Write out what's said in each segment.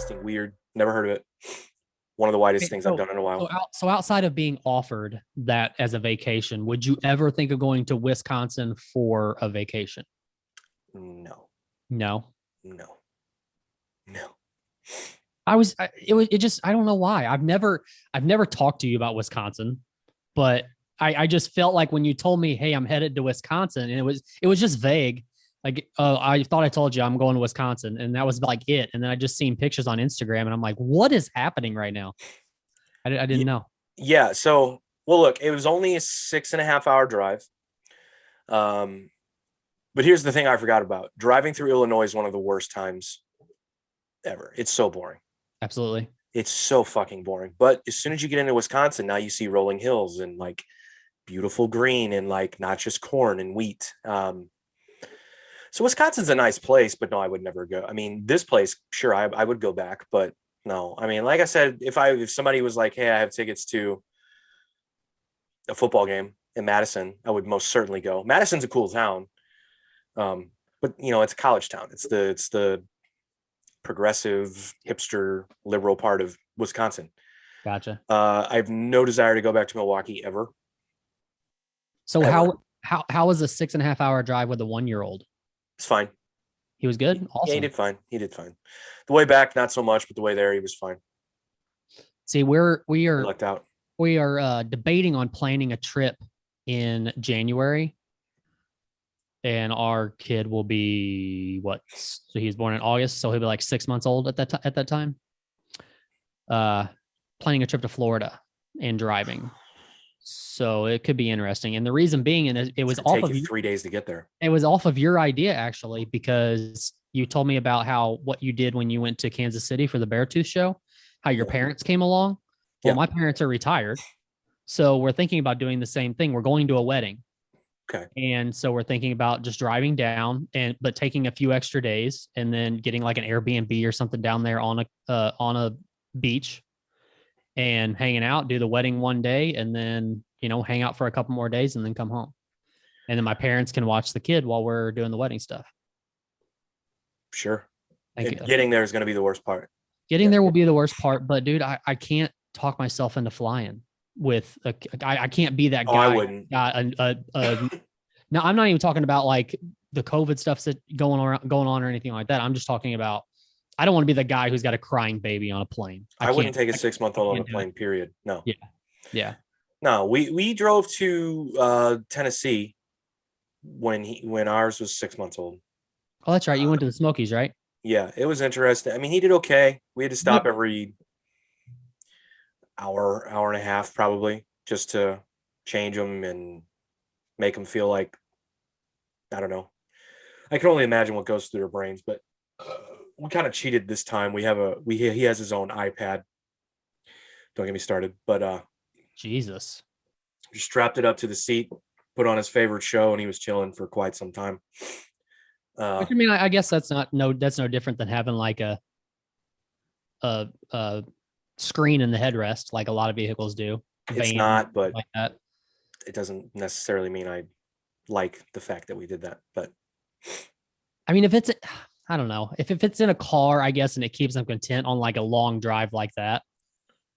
interesting, weird. Never heard of it. One of the widest things I've done in a while. So outside of being offered that as a vacation, would you ever think of going to Wisconsin for a vacation? No, No. no, no. It just, I don't know why. I've never talked to you about Wisconsin, but I just felt like when you told me, hey, I'm headed to Wisconsin, and it was just vague. Like, I thought I told you I'm going to Wisconsin, and that was like it. And then I just seen pictures on Instagram, and I'm like, what is happening right now? I didn't know. Yeah. So, well, look, it was only a 6.5 hour drive. But here's the thing I forgot about. Driving through Illinois is one of the worst times ever. It's so boring. Absolutely. It's so fucking boring. But as soon as you get into Wisconsin, now you see rolling hills and like beautiful green and like not just corn and wheat. So Wisconsin's a nice place, but no, I would never go. I mean, this place, sure, I would go back, but no. I mean, like I said, if somebody was like, hey, I have tickets to a football game in Madison, I would most certainly go. Madison's a cool town. But it's a college town. It's the progressive, hipster, liberal part of Wisconsin. Gotcha. I have no desire to go back to Milwaukee ever. So how was a 6.5 hour drive with a 1-year-old? It's fine. He was good. Awesome. Yeah, he did fine. The way back, not so much, but the way there, he was fine. See, we are lucked out. We are debating on planning a trip in January, and our kid will be what? So he's born in August, so he'll be like 6 months old at that time. Planning a trip to Florida and driving. So it could be interesting. And the reason being, and it was off of 3 days to get there. It was off of your idea, actually, because you told me about what you did when you went to Kansas City for the Beartooth show, how your parents came along. Well, my parents are retired. So we're thinking about doing the same thing. We're going to a wedding. Okay. And so we're thinking about just driving down but taking a few extra days and then getting like an Airbnb or something down there on a beach and hanging out, do the wedding one day, and then, hang out for a couple more days and then come home. And then my parents can watch the kid while we're doing the wedding stuff. Sure. Getting there is going to be the worst part. Getting there will be the worst part, but dude, I can't talk myself into flying with I can't be that guy. I wouldn't. No, I'm not even talking about like the COVID stuff that's going on or anything like that. I'm just talking about, I don't want to be the guy who's got a crying baby on a plane. I wouldn't take a 6-month-old on a plane, period. No. Yeah. Yeah. No, we drove to Tennessee when ours was 6 months old. Oh, that's right. You went to the Smokies, right? Yeah, it was interesting. I mean, he did okay. We had to stop every hour and a half probably just to change him and make him feel like, I don't know. I can only imagine what goes through their brains, but we kind of cheated this time. He has his own iPad. Don't get me started, but Jesus. Just strapped it up to the seat, put on his favorite show, and he was chilling for quite some time. I mean, I guess that's no different than having like a screen in the headrest, like a lot of vehicles do. It's not, but like that. It doesn't necessarily mean I like the fact that we did that. But I mean, I don't know, if it's in a car, I guess, and it keeps them content on like a long drive like that.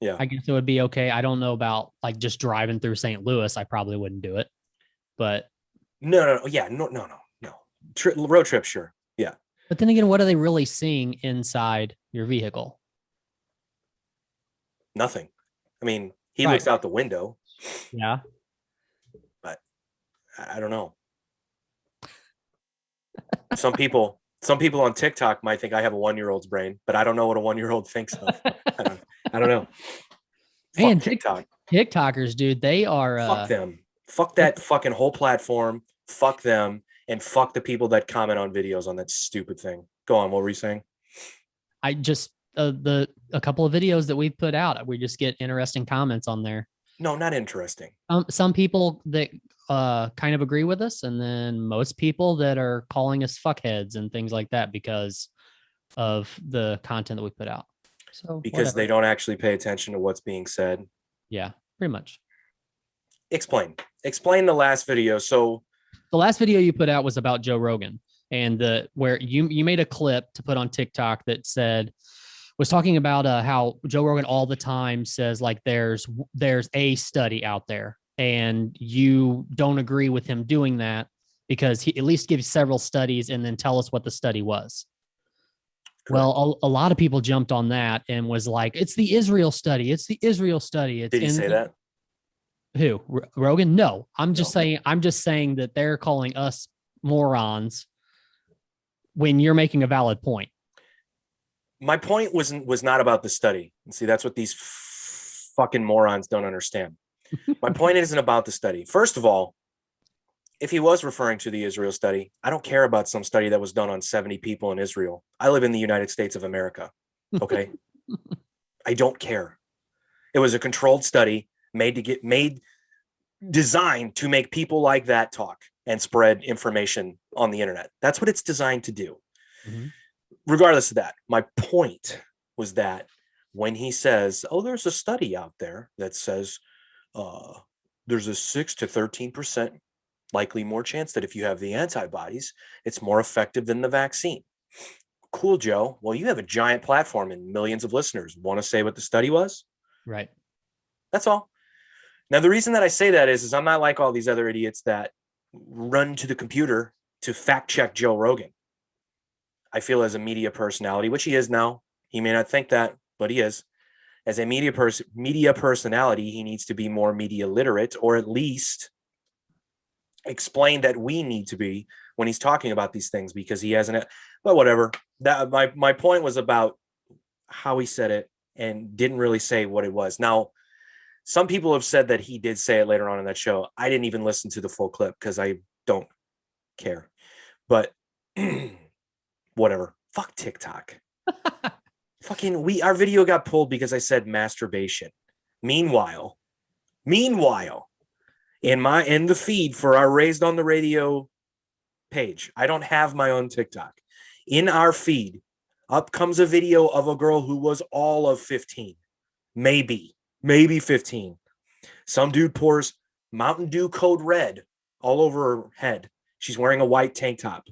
Yeah, I guess it would be okay. I don't know about like just driving through St. Louis. I probably wouldn't do it, but no. Road trip, sure. Yeah. But then again, what are they really seeing inside your vehicle? Nothing. I mean, he looks out the window. Yeah. But I don't know. Some people on TikTok might think I have a 1-year-old's brain, but I don't know what a 1-year-old thinks of. I don't know. Man, TikTokers, dude, they are. Fuck them. Fuck that fucking whole platform. Fuck them. And fuck the people that comment on videos on that stupid thing. Go on. What were you saying? I just, a couple of videos that we've put out, we just get interesting comments on there. No, not interesting. Some people that kind of agree with us, and then most people that are calling us fuckheads and things like that because of the content that we put out. So because they don't actually pay attention to what's being said. Yeah, pretty much. Explain the last video. So the last video you put out was about Joe Rogan, and where you made a clip to put on TikTok that said, was talking about how Joe Rogan all the time says like there's a study out there, and you don't agree with him doing that because he at least gives several studies and then tell us what the study was. Correct. Well, a lot of people jumped on that and was like, "It's the Israel study. It's the Israel study." It's Did he say that? Who? Rogan? No, I'm just No. saying. I'm just saying that they're calling us morons when you're making a valid point. My point was not about the study. And see, that's what these fucking morons don't understand. My point isn't about the study. First of all, if he was referring to the Israel study, I don't care about some study that was done on 70 people in Israel. I live in the United States of America. Okay. I don't care. It was a controlled study designed to make people like that talk and spread information on the internet. That's what it's designed to do. Mm-hmm. Regardless of that, my point was that when he says, "Oh, there's a study out there that says there's a 6 to 13% likely more chance that if you have the antibodies, it's more effective than the vaccine." Cool, Joe. Well, you have a giant platform and millions of listeners. Want to say what the study was? Right. That's all. Now, the reason that I say that is I'm not like all these other idiots that run to the computer to fact check Joe Rogan. I feel as a media personality, which he is now, he may not think that, but he is. As a media personality, he needs to be more media literate, or at least explain that we need to be when he's talking about these things, because he hasn't. But whatever. That my point was about how he said it and didn't really say what it was. Now, some people have said that he did say it later on in that show. I didn't even listen to the full clip because I don't care. But whatever. Fuck TikTok. Fucking our video got pulled because I said masturbation. Meanwhile, in the feed for our Raised on the Radio page, I don't have my own TikTok. In our feed, up comes a video of a girl who was all of 15, maybe 15. Some dude pours Mountain Dew Code Red all over her head. She's wearing a white tank top.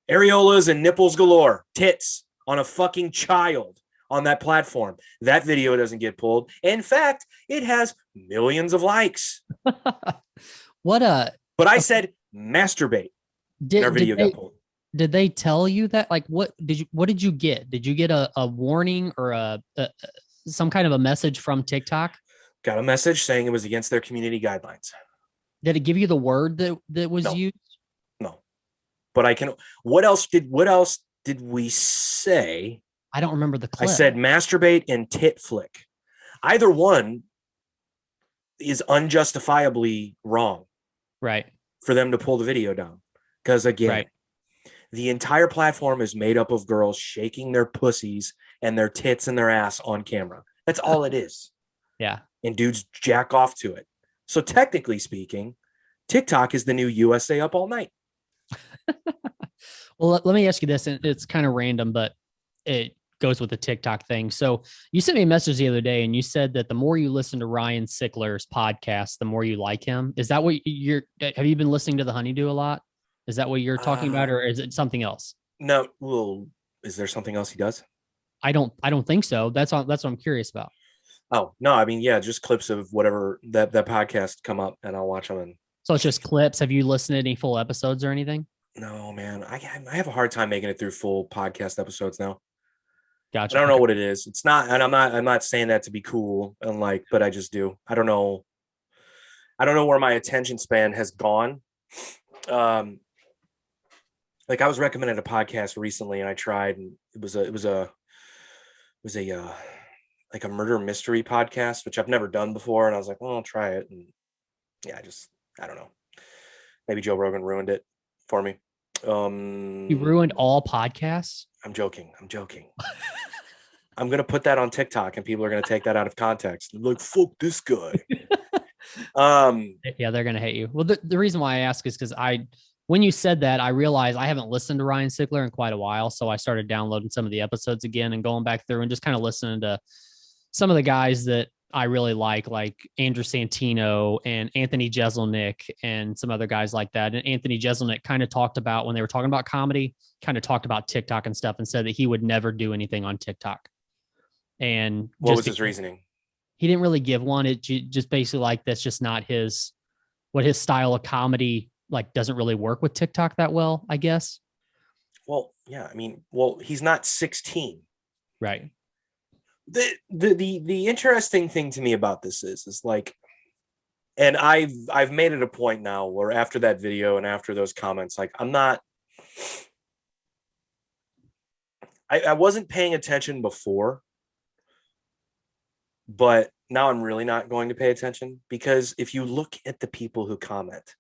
Areolas and nipples galore, tits on a fucking child on that platform. That video doesn't get pulled. In fact, it has millions of likes. But I said masturbate. Our video got pulled. Did they tell you that? Like, what did you get? Did you get a warning or some kind of a message from TikTok? Got a message saying it was against their community guidelines. Did it give you the word that was used? No. But I can. What else did we say? I don't remember the clip. I said masturbate and tit flick. Either one is unjustifiably wrong. Right. For them to pull the video down. Because again, right. The entire platform is made up of girls shaking their pussies and their tits and their ass on camera. That's all it is. Yeah. And dudes jack off to it. So technically speaking, TikTok is the new USA Up All Night. Well, let me ask you this, and it's kind of random, but it goes with the TikTok thing. So you sent me a message the other day and you said that the more you listen to Ryan Sickler's podcast, the more you like him. Is that what have you been listening to the Honeydew a lot? Is that what you're talking about, or is it something else? No. Well, is there something else he does? I don't think so. That's what I'm curious about. Oh, no. I mean, yeah, just clips of whatever that podcast come up and I'll watch them. And so it's just clips. Have you listened to any full episodes or anything? No, man. I have a hard time making it through full podcast episodes now. Gotcha. I don't know what it is. It's not, and I'm not saying that to be cool and but I just do. I don't know where my attention span has gone. Like I was recommended a podcast recently and I tried, and it was a like a murder mystery podcast, which I've never done before. And I was like, well, I'll try it. And yeah, I don't know. Maybe Joe Rogan ruined it for me. You ruined all podcasts? I'm joking. I'm going to put that on TikTok and people are going to take that out of context. They're like, fuck this guy. Yeah, they're going to hate you. Well, the reason why I ask is because when you said that, I realized I haven't listened to Ryan Sickler in quite a while. So I started downloading some of the episodes again and going back through and just kind of listening to some of the guys that I really like Andrew Santino and Anthony Jeselnik and some other guys like that. And Anthony Jeselnik kind of talked about, when they were talking about comedy, kind of talked about TikTok and stuff, and said that he would never do anything on TikTok. And What was his reasoning? he didn't really give one. It just basically like that's just not what his style of comedy like, doesn't really work with TikTok that well, I guess. Well, yeah, I mean, well, he's not 16. Right. The interesting thing to me about this is like, and I've made it a point now where after that video and after those comments, like I wasn't paying attention before, but now I'm really not going to pay attention, because if you look at the people who comment,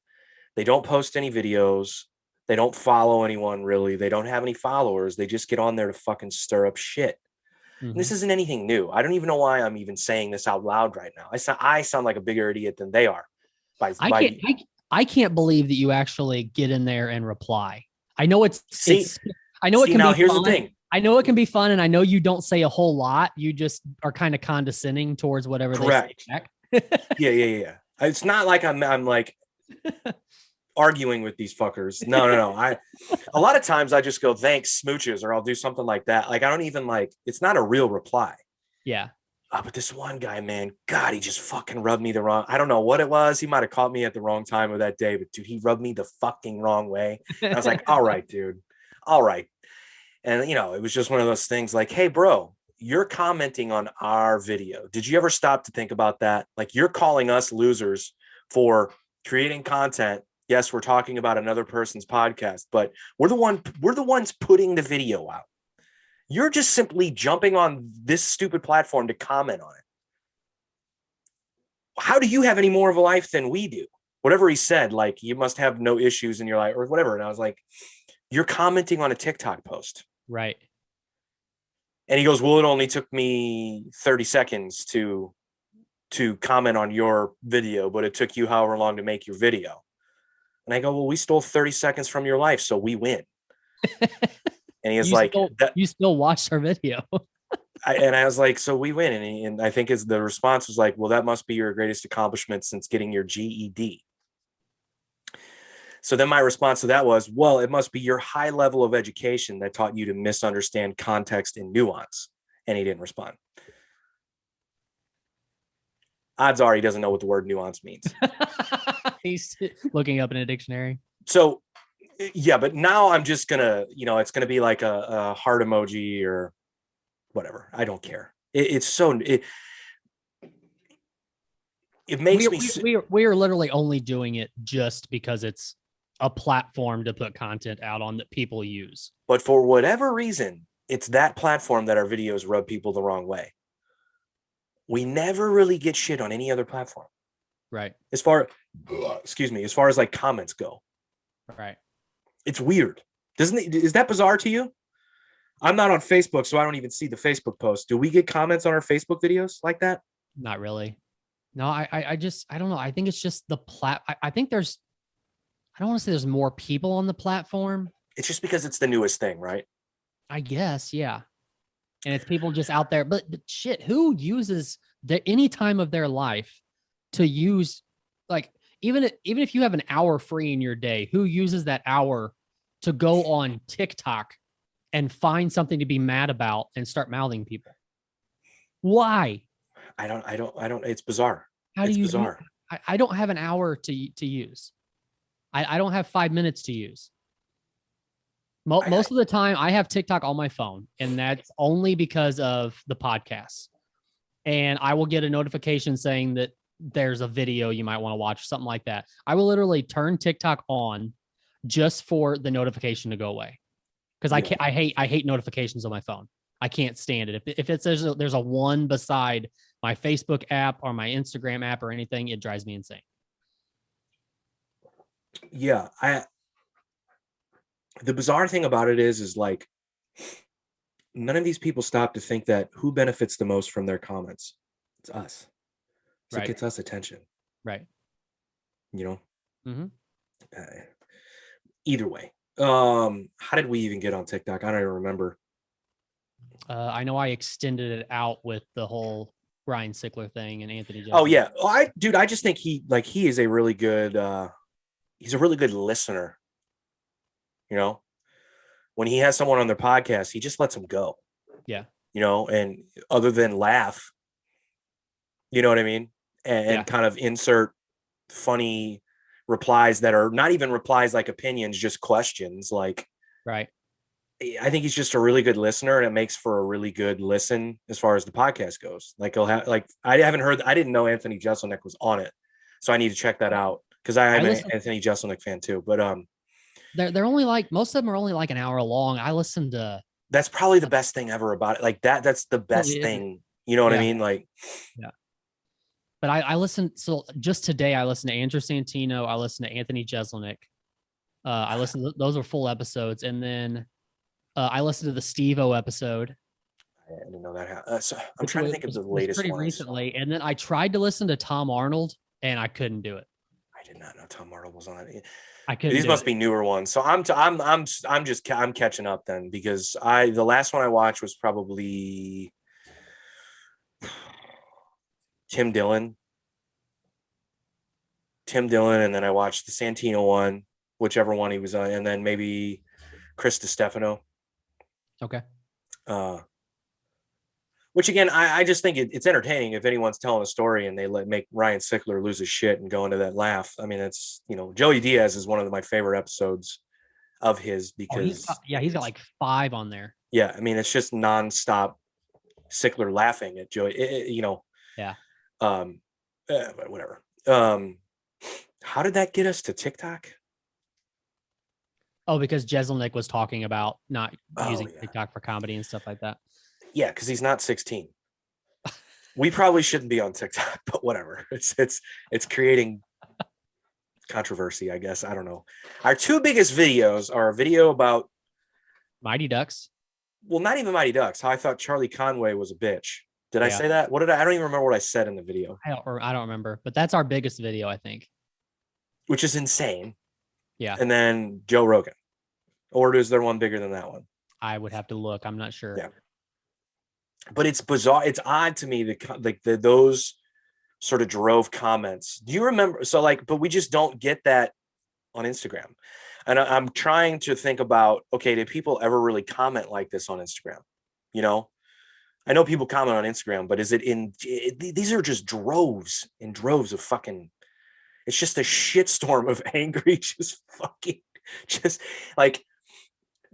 they don't post any videos. They don't follow anyone really. They don't have any followers. They just get on there to fucking stir up shit. Mhm. This isn't anything new. I don't even know why I'm even saying this out loud right now. I sound like a bigger idiot than they are. I can't believe that you actually get in there and reply. I know it can now be here's fun. the thing. I know it can be fun, and I know you don't say a whole lot. You just are kind of condescending towards whatever Correct. they say back. Yeah. It's not like I'm like arguing with these fuckers. No. A lot of times I just go, thanks, smooches, or I'll do something like that. Like, I don't even like, it's not a real reply. Yeah. But this one guy, man, God, he just fucking rubbed me the wrong. I don't know what it was. He might have caught me at the wrong time of that day, but dude, he rubbed me the fucking wrong way. And I was like, all right, dude. All right. And, it was just one of those things like, hey, bro, you're commenting on our video. Did you ever stop to think about that? Like, you're calling us losers for creating content. Yes, we're talking about another person's podcast, but we're the ones putting the video out. You're just simply jumping on this stupid platform to comment on it. How do you have any more of a life than we do? Whatever he said, like, you must have no issues in your life or whatever. And I was like, you're commenting on a TikTok post. Right. And he goes, well, it only took me 30 seconds to comment on your video, but it took you however long to make your video. And I go, well, we stole 30 seconds from your life, so we win. And he was you still watched our video. And I was like, so we win. And I think the response was like, well, that must be your greatest accomplishment since getting your GED. So then my response to that was, well, it must be your high level of education that taught you to misunderstand context and nuance. And he didn't respond. Odds are he doesn't know what the word nuance means. He's looking up in a dictionary. So, yeah, but now I'm just going to, it's going to be like a heart emoji or whatever. I don't care. It makes me. We are literally only doing it just because it's a platform to put content out on that people use. But for whatever reason, it's that platform that our videos rub people the wrong way. We never really get shit on any other platform. Right. As far as like comments go. Right. It's weird. Is that bizarre to you? I'm not on Facebook, so I don't even see the Facebook posts. Do we get comments on our Facebook videos like that? Not really. No, I don't know. I think it's just I think I don't want to say there's more people on the platform. It's just because it's the newest thing, right? I guess, yeah. And it's people just out there, but shit, who uses any time of their life to use, like, even if you have an hour free in your day, who uses that hour to go on TikTok and find something to be mad about and start mouthing people? Why? I don't, it's bizarre. It's bizarre. I don't have an hour to use. I don't have 5 minutes to use. Most of the time I have TikTok on my phone, and that's only because of the podcast. And I will get a notification saying that there's a video you might want to watch, something like that. I will literally turn TikTok on just for the notification to go away. Because I hate notifications on my phone. I can't stand it. If it says there's a one beside my Facebook app or my Instagram app or anything, it drives me insane. Yeah, the bizarre thing about it is like, none of these people stop to think that who benefits the most from their comments. It's us. So right. It gets us attention. Right. Mm-hmm. Either way. How did we even get on TikTok? I don't even remember. I know I extended it out with the whole Ryan Sickler thing and Anthony Oh Jeselnik. yeah. I just think he is a really good he's a really good listener. You know, when he has someone on their podcast, he just lets them go. Yeah. You know, and other than laugh, you know what I mean? And Yeah. kind of insert funny replies that are not even replies like opinions, just questions. Like, Right. I think he's just a really good listener, and it makes for a really good listen as far as the podcast goes. Like he'll have I didn't know Anthony Jeselnik was on it, so I need to check that out because I'm I an listen. Anthony Jeselnik fan too. But They're only like most of them are only like an hour long. I listened to. that's probably the best thing ever about it. Like that's the best thing. You know what I Yeah. mean? Like, Yeah. But I listened. So just today, I listened to Andrew Santino. I listened to Anthony Jeselnik. I listened. Those are full episodes, and then I listened to the Steve-O episode, I didn't know that. So I'm which trying to think of the was latest pretty one. recently. And then I tried to listen to Tom Arnold, and I couldn't do it. I did not know Tom Arnold was on it. I couldn't. These must be newer ones. So I'm catching up then, because the last one I watched was probably Tim Dillon, and then I watched the Santino one, whichever one he was on, and then maybe Chris DiStefano. Okay. Which again, I just think it's entertaining if anyone's telling a story and they make Ryan Sickler lose his shit and go into that laugh. I mean, it's, Joey Diaz is one of my favorite episodes of his because he's got like 5 on there. Yeah, I mean, it's just nonstop Sickler laughing at Joey. Yeah. Whatever. How did that get us to TikTok? Oh, because Jeselnik was talking about not using TikTok for comedy and stuff like that. Yeah, because he's not 16. We probably shouldn't be on TikTok, but whatever. It's creating controversy, I guess. I don't know. Our 2 biggest videos are a video about Mighty Ducks. Well, not even Mighty Ducks. How I thought Charlie Conway was a bitch. Did I say that? I don't even remember what I said in the video. I don't remember, but that's our biggest video, I think. Which is insane. Yeah. And then Joe Rogan. Or is there one bigger than that one? I would have to look. I'm not sure. Yeah. But it's bizarre. It's odd to me that those sort of drove comments. Do you remember? So but we just don't get that on Instagram. And I'm trying to think about, okay, did people ever really comment like this on Instagram? I know people comment on Instagram, but is it these are just droves and droves of fucking, it's just a shitstorm of angry, just like,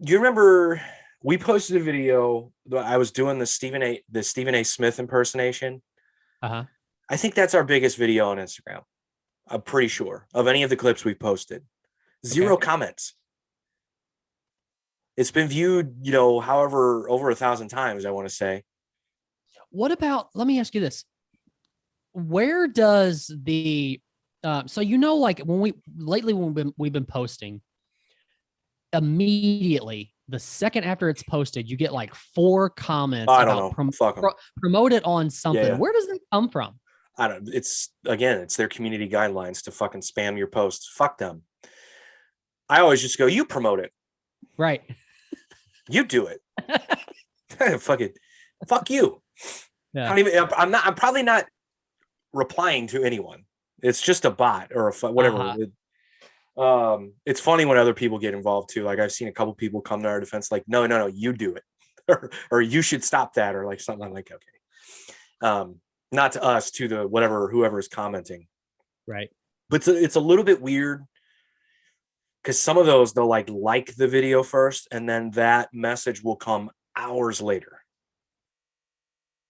do you remember we posted a video that I was doing the Stephen A. Smith impersonation? Uh-huh. I think that's our biggest video on Instagram. I'm pretty sure of any of the clips we've posted. 0 comments. It's been viewed, however, over 1,000 times, I want to say. What about, let me ask you this. Where does the, so, like when we've been posting, immediately, the second after it's posted, you get like 4 comments about promote it on something. Yeah. Where does that come from? I don't, it's their community guidelines to fucking spam your posts. Fuck them. I always just go, you promote it. Right. You do it. Fuck it. Fuck you. Yeah. I'm probably not replying to anyone. It's just a bot or whatever. Uh-huh. It's funny when other people get involved too. Like I've seen a couple people come to our defense, like, no, you do it. or you should stop that. Or like something. I'm like, okay. Not to us, to the whoever is commenting. Right. But it's a little bit weird because some of those they'll like the video first and then that message will come hours later,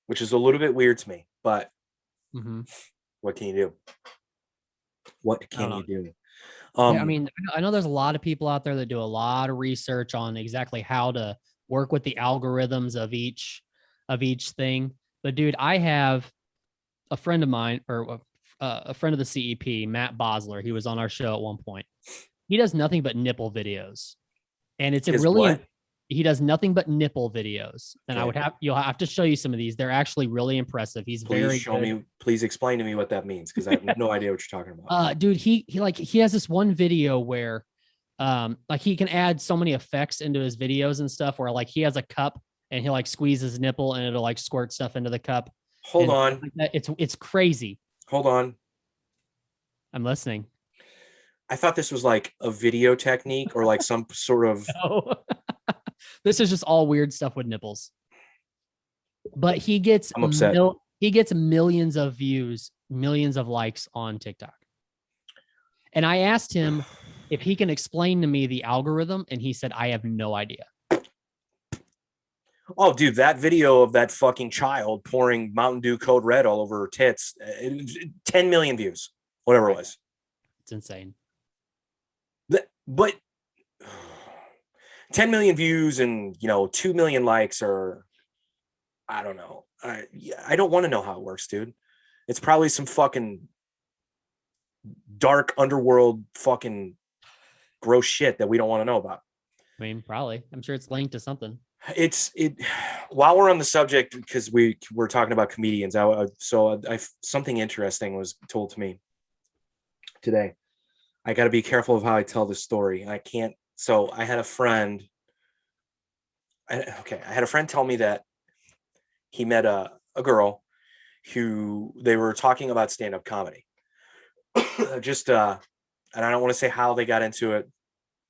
which is a little bit weird to me, but what can you do? What can you do? Yeah, I mean, I know there's a lot of people out there that do a lot of research on exactly how to work with the algorithms of each thing. But dude, I have a friend of mine, or a friend of the CEP, Matt Bosler. He was on our show at one point. He does nothing but nipple videos, and it's he does nothing but nipple videos. And okay. You'll have to show you some of these. They're actually really impressive. He's please explain to me what that means, because I have no idea what you're talking about. Dude, he has this one video where like he can add so many effects into his videos and stuff where like he has a cup and he like squeezes his nipple and it'll like squirt stuff into the cup. Hold and stuff on. like that. It's crazy. Hold on. I'm listening. I thought this was like a video technique or like some sort of. No. This is just all weird stuff with nipples. But I'm upset. he gets millions of views, millions of likes on TikTok. And I asked him if he can explain to me the algorithm, and he said, I have no idea. Oh, dude, that video of that fucking child pouring Mountain Dew Code Red all over her tits, 10 million views, whatever it was. It's insane. But 10 million views and, 2 million likes are, I don't know. I don't want to know how it works, dude. It's probably some fucking dark underworld fucking gross shit that we don't want to know about. I mean, probably. I'm sure it's linked to something. While we're on the subject, because we're talking about comedians, something interesting was told to me today. I got to be careful of how I tell this story. I can't. So I had a friend. I had a friend tell me that he met a girl who they were talking about stand-up comedy. And I don't want to say how they got into it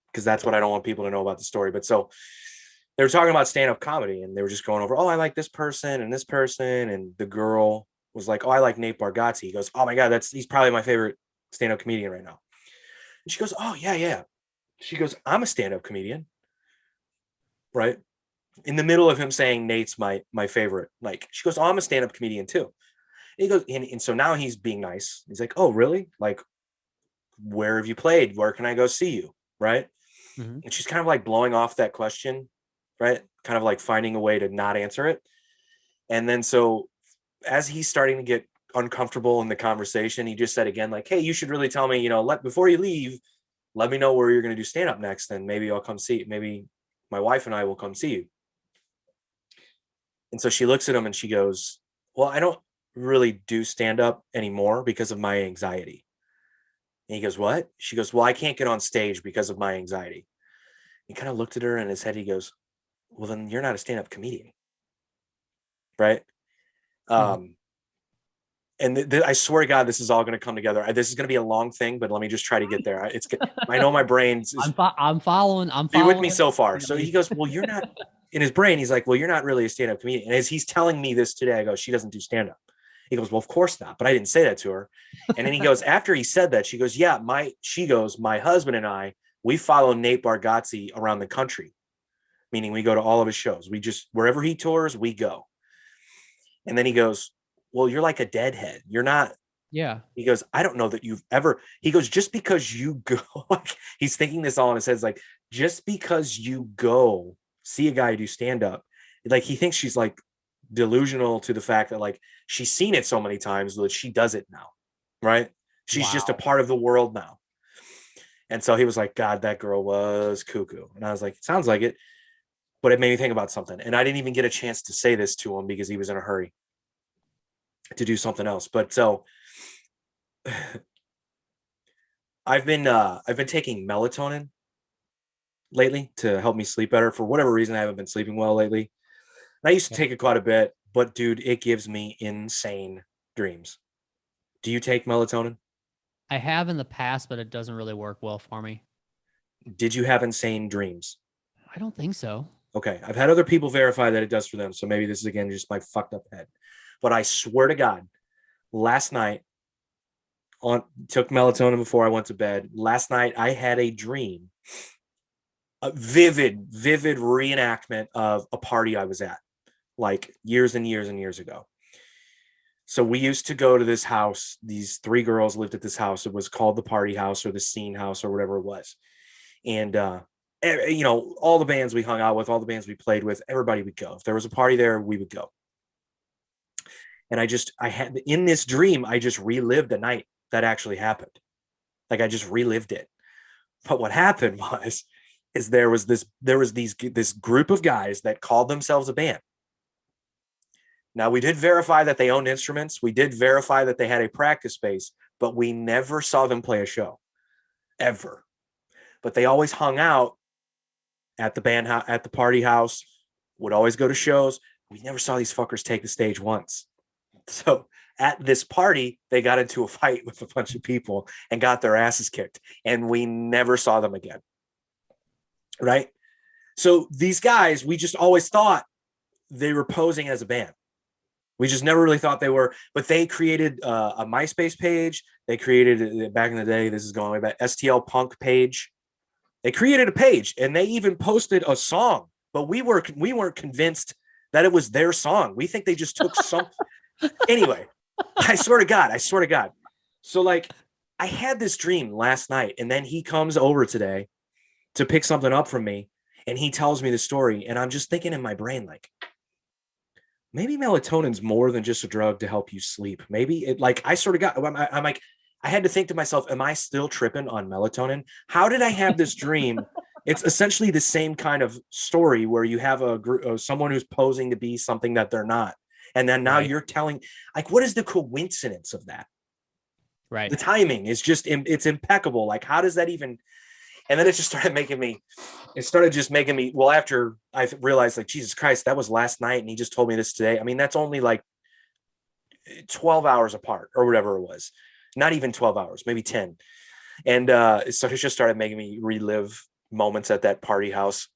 because that's what I don't want people to know about the story. But so they were talking about stand-up comedy and they were just going over, oh, I like this person and this person. And the girl was like, oh, I like Nate Bargatze. He goes, oh my God, he's probably my favorite stand-up comedian right now. And she goes, oh yeah. She goes, I'm a stand-up comedian. Right. In the middle of him saying Nate's my favorite, like she goes, oh, I'm a stand-up comedian too. And he goes, and so now he's being nice. He's like, oh, really? Like, where have you played? Where can I go see you? Right. Mm-hmm. And she's kind of like blowing off that question, right? Kind of like finding a way to not answer it. And then so as he's starting to get uncomfortable in the conversation, he just said again, like, hey, you should really tell me, before you leave, let me know where you're going to do stand-up next. And maybe I'll come see you. Maybe my wife and I will come see you. And so she looks at him and she goes, well, I don't really do stand-up anymore because of my anxiety. And he goes, what? She goes, well, I can't get on stage because of my anxiety. He kind of looked at her in his head. He goes, well, then you're not a stand-up comedian. Right. Mm-hmm. And I swear to God, this is all going to come together. This is going to be a long thing, but let me just try to get there. I know my brain's I'm following. Be with me so far. So he goes, well, you're not in his brain. He's like, well, you're not really a stand-up comedian. And as he's telling me this today, I go, she doesn't do stand-up. He goes, well, of course not. But I didn't say that to her. And then he goes, after he said that, she goes, yeah, my husband and I, we follow Nate Bargatze around the country, meaning we go to all of his shows. We just, wherever he tours, we go. And then he goes, well, you're like a deadhead. You're not. Yeah. He goes, I don't know that you've ever, he goes, just because you go, like, he's thinking this all in his head, like, just because you go see a guy do stand-up, like, he thinks she's like delusional to the fact that like she's seen it so many times that she does it now. Right. She's just a part of the world now. And so he was like, God, that girl was cuckoo. And I was like, it sounds like it, but it made me think about something. And I didn't even get a chance to say this to him because he was in a hurry to do something else. But so I've been taking melatonin lately to help me sleep better. For whatever reason, I haven't been sleeping well lately. And I used to take it quite a bit, but dude, it gives me insane dreams. Do you take melatonin? I have in the past, but it doesn't really work well for me. Did you have insane dreams? I don't think so. Okay. I've had other people verify that it does for them. So maybe this is again just my fucked up head. But I swear to God, last night took melatonin before I went to bed. Last night I had a dream, a vivid reenactment of a party I was at, like years and years and years ago. So we used to go to this house. These three girls lived at this house. It was called the Party House or the Scene House or whatever it was. And all the bands we hung out with, all the bands we played with, everybody would go. If there was a party there, we would go. And I had in this dream, I just relived a night that actually happened. Like I just relived it. But what happened is there was this group of guys that called themselves a band. Now we did verify that they owned instruments. We did verify that they had a practice space, but we never saw them play a show ever. But they always hung out at the band at the Party House, would always go to shows. We never saw these fuckers take the stage once. So at this party, they got into a fight with a bunch of people and got their asses kicked, and we never saw them again. Right? So these guys, we just always thought they were posing as a band. We just never really thought they were, but they created a MySpace page. They created, back in the day, this is going way back, STL Punk page. They created a page and they even posted a song, but we weren't convinced that it was their song. We think they just took some. Anyway, I swear to God. So like, I had this dream last night, and then he comes over today to pick something up from me, and he tells me the story, and I'm just thinking in my brain, like, maybe melatonin's more than just a drug to help you sleep. Maybe it, like, I sort of got, I'm like, I had to think to myself, am I still tripping on melatonin? How did I have this dream? It's essentially the same kind of story where you have a group, someone who's posing to be something that they're not. And then now you're telling, like, what is the coincidence of that? Right. The timing is just, it's impeccable. Like, how does that even, and then it just started making me, well, after I realized, like, Jesus Christ, that was last night, and he just told me this today. I mean, that's only like 12 hours apart or whatever it was. Not even 12 hours, maybe 10. And so it just started making me relive moments at that party house.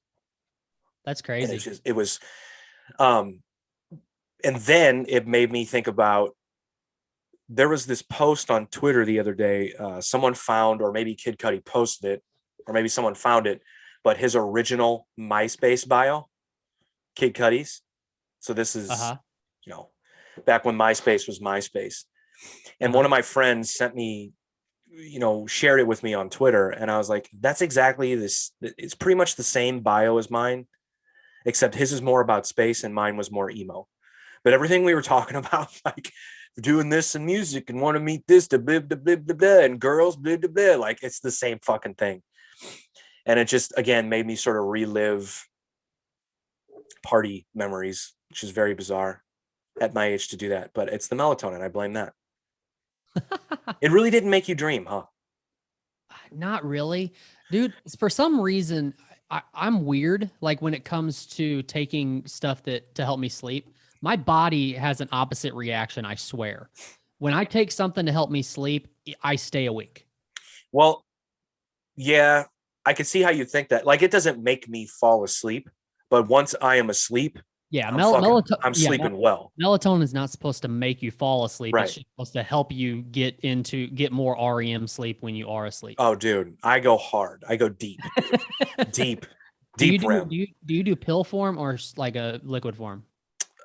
That's crazy. And it was, and then it made me think about, there was this post on Twitter the other day. Someone found, or maybe Kid Cudi posted it, or maybe someone found it, but his original MySpace bio, Kid Cudi's. So this is, you know, back when MySpace was MySpace. And one of my friends sent me, you know, shared it with me on Twitter. And I was like, that's exactly this. It's pretty much the same bio as mine, except his is more about space and mine was more emo. But everything we were talking about, like doing this and music and want to meet this, blah, blah, blah, blah, blah, and girls, blah, blah, blah, like it's the same fucking thing. And it just, again, made me sort of relive party memories, which is very bizarre at my age to do that. But it's the melatonin. I blame that. It really didn't make you dream, huh? Not really, dude. For some reason, I'm weird. Like when it comes to taking stuff that to help me sleep, my body has an opposite reaction. I swear. When I take something to help me sleep, I stay awake. Well, yeah, I can see how you think that. Like, it doesn't make me fall asleep, but once I am asleep, yeah, I'm sleeping well. Melatonin is not supposed to make you fall asleep. Right. It's just supposed to help you get more REM sleep when you are asleep. Oh, dude, I go hard. I go deep, deep REM. Do you do pill form or like a liquid form?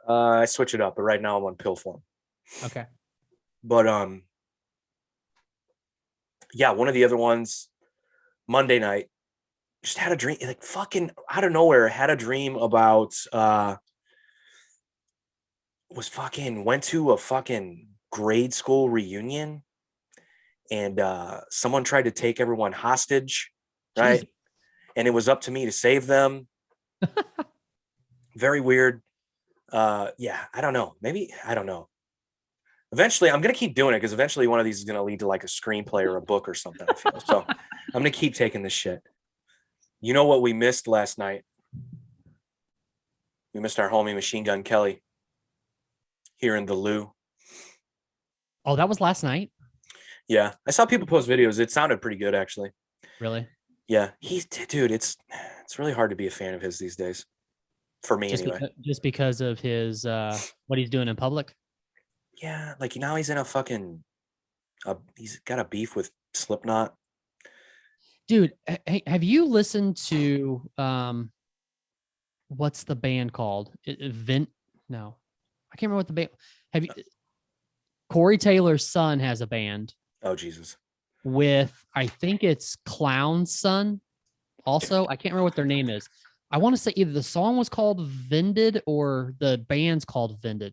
I switch it up, but right now I'm on pill form. Okay. But yeah, one of the other ones, Monday night, just had a dream, like fucking out of nowhere, had a dream about went to a fucking grade school reunion, and someone tried to take everyone hostage, right? Jesus. And it was up to me to save them. Very weird. Yeah, I don't know. Maybe, I don't know. Eventually, I'm going to keep doing it because eventually one of these is going to lead to like a screenplay or a book or something, I feel. So I'm going to keep taking this shit. You know what we missed last night? We missed our homie Machine Gun Kelly here in the Lou. Oh, that was last night? Yeah. I saw people post videos. It sounded pretty good, actually. Really? Yeah. Dude, it's really hard to be a fan of his these days. For me, anyway. Just because of his, what he's doing in public? Yeah. Like, now he's in a fucking, he's got a beef with Slipknot. Dude, hey, have you listened to, what's the band called? No, I can't remember what the band. Have you? Corey Taylor's son has a band. Oh, Jesus. With, I think it's Clown's son. Also, I can't remember what their name is. I want to say either the song was called Vended or the band's called Vended.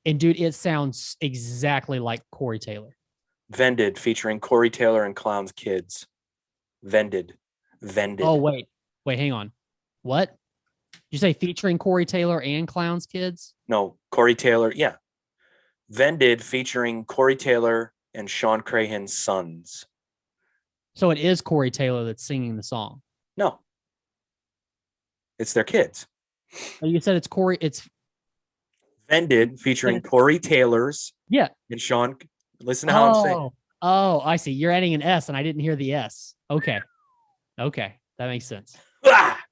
And dude, it sounds exactly like Corey Taylor. Vended, featuring Corey Taylor and Clown's kids. Vended. Oh, wait, hang on. What? Did you say featuring Corey Taylor and Clown's kids? No, Corey Taylor. Yeah. Vended, featuring Corey Taylor and Sean Crahan's sons. So it is Corey Taylor that's singing the song? No. It's their kids. You said it's Corey. It's Vended, featuring Corey Taylor's Yeah. and Sean. Listen to how I'm saying. Oh, I see. You're adding an S, and I didn't hear the S. Okay, that makes sense. Ah!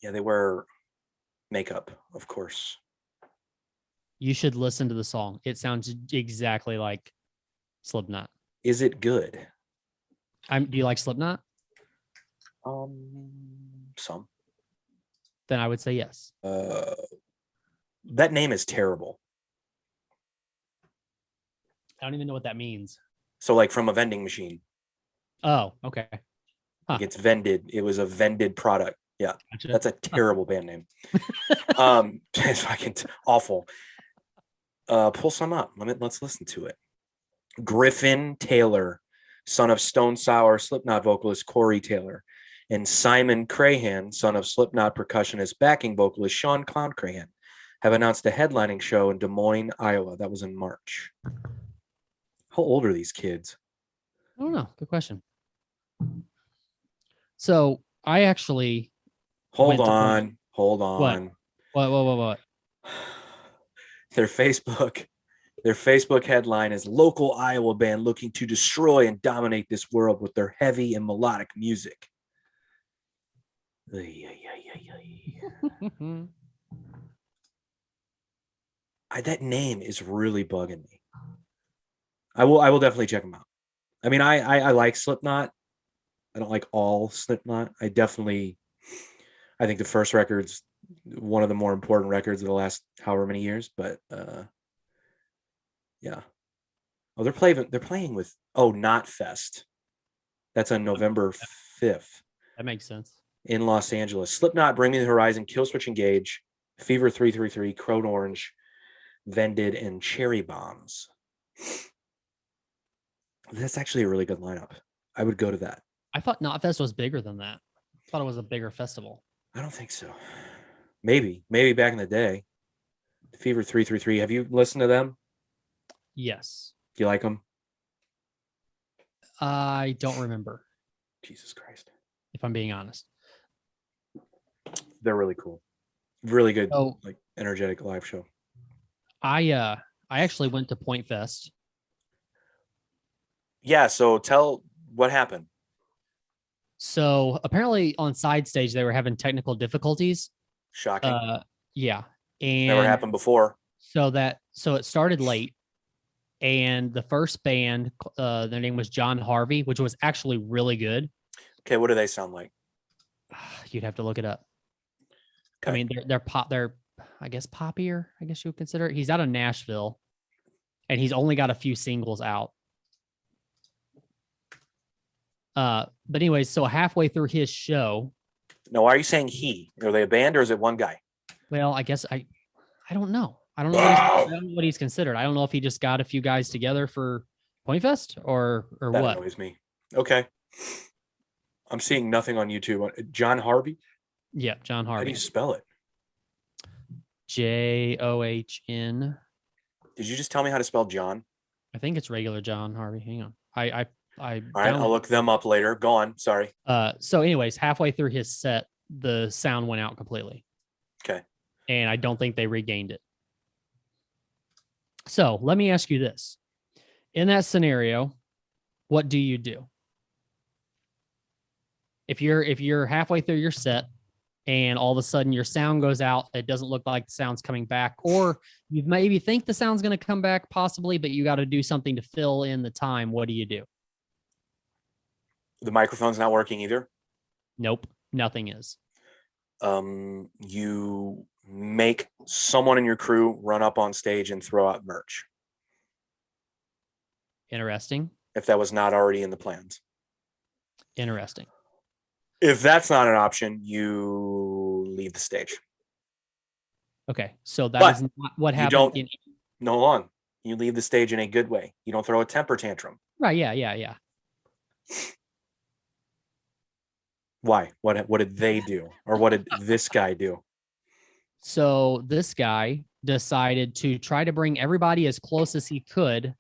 Yeah, they wear makeup, of course. You should listen to the song. It sounds exactly like Slipknot. Is it good? Do you like Slipknot? Some. Then I would say yes. That name is terrible. I don't even know what that means. So, like from a vending machine. Oh, okay. Like it's vended. It was a vended product. Yeah, Gotcha. that's a terrible band name. It's fucking awful. Pull some up. Let's listen to it. Griffin Taylor, son of Stone Sour Slipknot vocalist Corey Taylor, and Simon Crahan, son of Slipknot percussionist backing vocalist Sean Clown Crahan, have announced a headlining show in Des Moines, Iowa. That was in March. How old are these kids? I don't know. Good question. So I actually hold on. What? Their Facebook headline is "Local Iowa band looking to destroy and dominate this world with their heavy and melodic music." That name is really bugging me. I will definitely check them out. I mean, I like Slipknot. I don't like all Slipknot. I think the first record's one of the more important records of the last however many years, but yeah. Oh, they're playing with Knotfest. That's on November 5th. That makes sense. In Los Angeles. Slipknot, Bring Me the Horizon, Killswitch Engage, Fever 333, Chrome Orange, Vended, and Cherry Bombs. That's actually a really good lineup. I would go to that. I thought Knotfest was bigger than that. I thought it was a bigger festival. I don't think so. Maybe back in the day. Fever 333. Have you listened to them? Yes. Do you like them? I don't remember. Jesus Christ. If I'm being honest. They're really cool. Really good, Oh, like energetic live show. I actually went to Point Fest. Yeah, so tell what happened. So apparently on side stage they were having technical difficulties. Shocking. Yeah. And never happened before. So it started late. And the first band, their name was John Harvey, which was actually really good. Okay, what do they sound like? You'd have to look it up. Okay. I mean, they're I guess poppier, I guess you would consider it. He's out of Nashville and he's only got a few singles out. But anyways, so halfway through his show. No, why are you saying he? Are they a band or is it one guy? Well, I guess I don't know. I don't know what he's considered. I don't know if he just got a few guys together for Point Fest or that what. That annoys me. Okay. I'm seeing nothing on YouTube. John Harvey? Yeah, John Harvey. How do you spell it? John. Did you just tell me how to spell John? I think it's regular John Harvey. Hang on. All right, I'll look them up later. Go on. Sorry. So anyways, halfway through his set, the sound went out completely. Okay. And I don't think they regained it. So let me ask you this. In that scenario, what do you do? If you're halfway through your set and all of a sudden your sound goes out, it doesn't look like the sound's coming back, or you maybe think the sound's going to come back possibly, but you got to do something to fill in the time. What do you do? The microphone's not working either? Nope, nothing is. You make someone in your crew run up on stage and throw out merch. Interesting. If that was not already in the plans. Interesting. If that's not an option, you leave the stage. Okay, so that is not what happened. No, long. You leave the stage in a good way. You don't throw a temper tantrum. Right, yeah. Why? What did they do? Or what did this guy do? So this guy decided to try to bring everybody as close as he could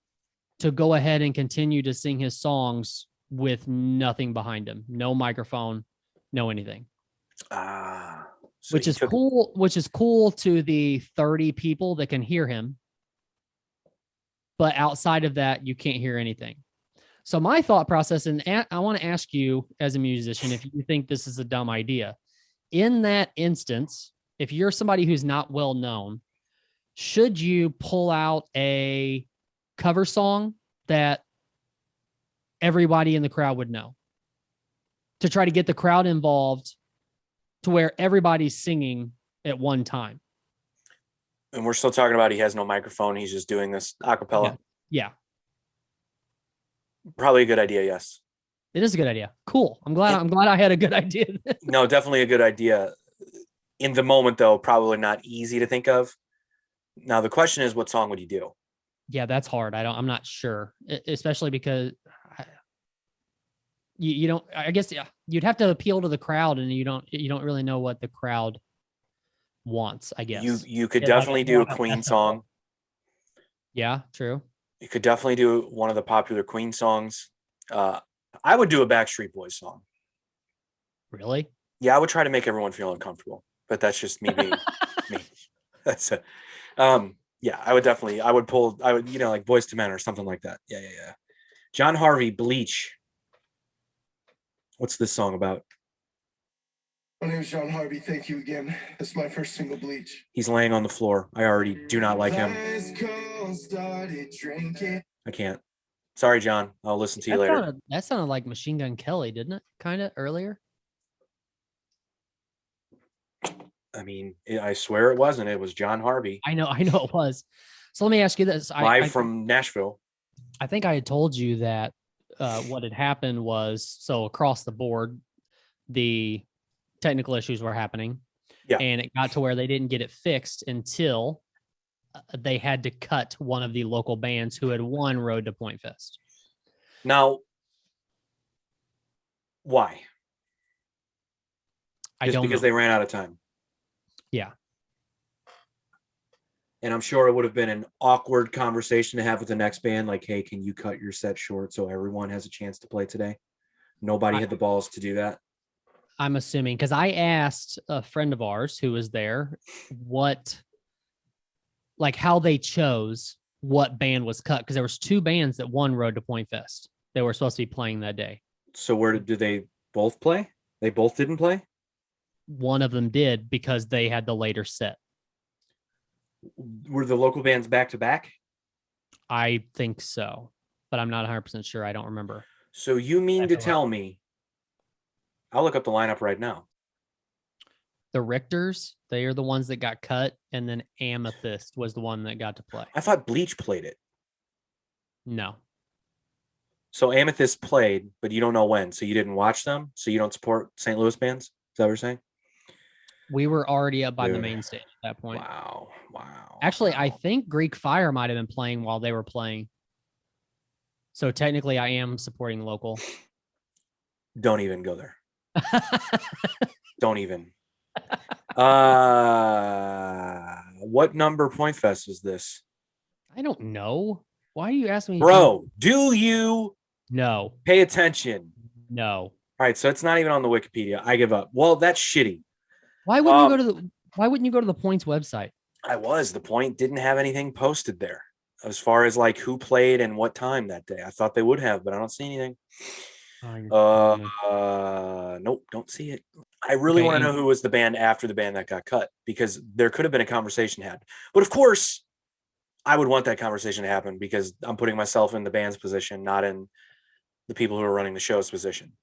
to go ahead and continue to sing his songs with nothing behind him. No microphone, no anything. So which is cool. Which is cool to the 30 people that can hear him. But outside of that, you can't hear anything. So my thought process, and I want to ask you as a musician, if you think this is a dumb idea. In that instance, if you're somebody who's not well known, should you pull out a cover song that everybody in the crowd would know to try to get the crowd involved to where everybody's singing at one time? And we're still talking about he has no microphone. He's just doing this a cappella. Yeah. Probably a good idea. Yes. It is a good idea. Cool. I'm glad I had a good idea. No, definitely a good idea. In the moment, though, probably not easy to think of. Now, the question is, what song would you do? Yeah, that's hard. I'm not sure, especially because you don't, I guess, yeah, you'd have to appeal to the crowd, and you don't really know what the crowd wants, I guess. You could definitely do a Queen song. Yeah, true. You could definitely do one of the popular Queen songs. I would do a Backstreet Boys song. Really? Yeah, I would try to make everyone feel uncomfortable, but that's just me being me. That's it. Yeah, I would, like Boyz II Men or something like that. Yeah. John Harvey, Bleach. What's this song about? My name is John Harvey. Thank you again. This is my first single, Bleach. He's laying on the floor. I already do not like him. I can't. Sorry, John. I'll listen to you later. That sounded like Machine Gun Kelly, didn't it? Kind of earlier. I mean, I swear it wasn't. It was John Harvey. I know it was. So let me ask you this. Live from Nashville. I think I had told you that what had happened was, so across the board, the technical issues were happening. Yeah. And it got to where they didn't get it fixed until they had to cut one of the local bands who had won Road to Point Fest. Now, why? Just because they ran out of time. Yeah. And I'm sure it would have been an awkward conversation to have with the next band. Like, hey, can you cut your set short so everyone has a chance to play today? Nobody had the balls to do that. I'm assuming, because I asked a friend of ours who was there how they chose what band was cut, because there was two bands that won Road to Point Fest. They were supposed to be playing that day. So where did they both play? They both didn't play? One of them did because they had the later set. Were the local bands back to back? I think so, but I'm not 100% sure. I don't remember. So you mean to tell me, I'll look up the lineup right now. The Richters, they are the ones that got cut, and then Amethyst was the one that got to play. I thought Bleach played it. No. So Amethyst played, but you don't know when. So you didn't watch them? So you don't support St. Louis bands? Is that what you're saying? We were already up by the main stage at that point. Wow. Actually, I think Greek Fire might have been playing while they were playing. So technically, I am supporting local. Don't even go there. Don't even. What number Point Fest is this? I don't know. Why are you asking me? Bro, do you No. pay attention? No. All right, so it's not even on the Wikipedia. I give up. Well, that's shitty. Why wouldn't you go to the Points website? The Point didn't have anything posted there as far as like who played and what time that day. I thought they would have, but I don't see anything. Nope, don't see it. I really want to know who was the band after the band that got cut, because there could have been a conversation had. But of course, I would want that conversation to happen because I'm putting myself in the band's position, not in the people who are running the show's position.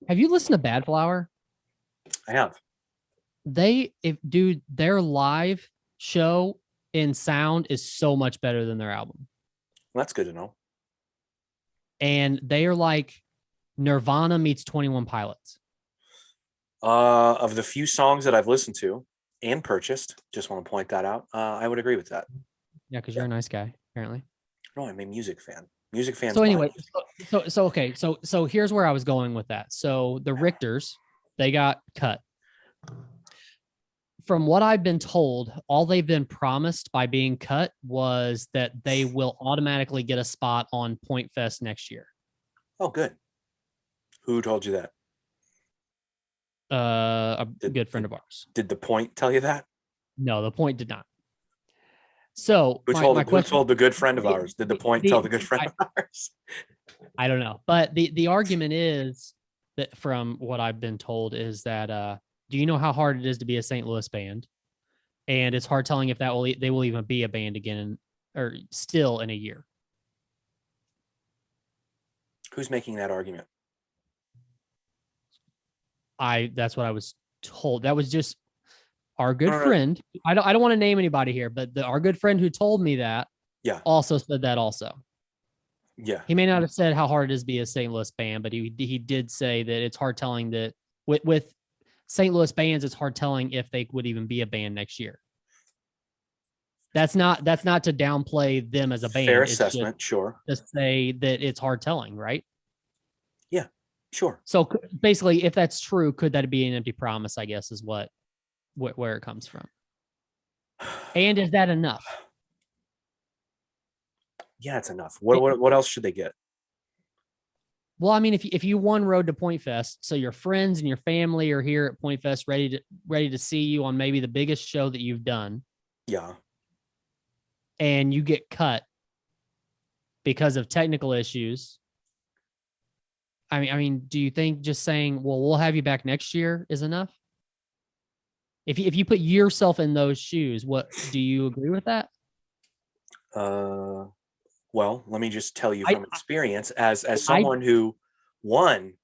Have you listened to Bad Flower? I have. Their live show in sound is so much better than their album. Well, that's good to know. And they are like Nirvana meets 21 Pilots. Of the few songs that I've listened to and purchased, just want to point that out. I would agree with that. Yeah, because you're a nice guy, apparently. No, I'm a music fan. Music fans. So anyway, so here's where I was going with that. So the Richters, they got cut. From what I've been told, all they've been promised by being cut was that they will automatically get a spot on Point Fest next year. Oh, good. Who told you that? A Did- good friend of ours. Did the point tell you that? No, the point did not. So Who my who question, told the good friend of ours? Did the point tell the good friend of ours? I don't know, but the argument is that from what I've been told is that do you know how hard it is to be a St. Louis band? And it's hard telling if they will even be a band again or still in a year. Who's making that argument? That's what I was told. That was just our good All right. friend. I don't want to name anybody here, but our good friend who told me that Yeah. also said that also. Yeah. He may not have said how hard it is to be a St. Louis band, but he did say that it's hard telling that with St. Louis bands, it's hard telling if they would even be a band next year. That's not to downplay them as a band. Fair It's assessment, sure. just to say that it's hard telling, right? Yeah, sure. So basically, if that's true, could that be an empty promise? I guess is where it comes from. And is that enough? Yeah, it's enough. What else should they get? Well, I mean, if you won Road to Point Fest, so your friends and your family are here at Point Fest, ready to see you on maybe the biggest show that you've done. Yeah. And you get cut because of technical issues. I mean, do you think just saying, "Well, we'll have you back next year" is enough? If you put yourself in those shoes, what do you agree with that? Well, let me just tell you from experience, as someone who won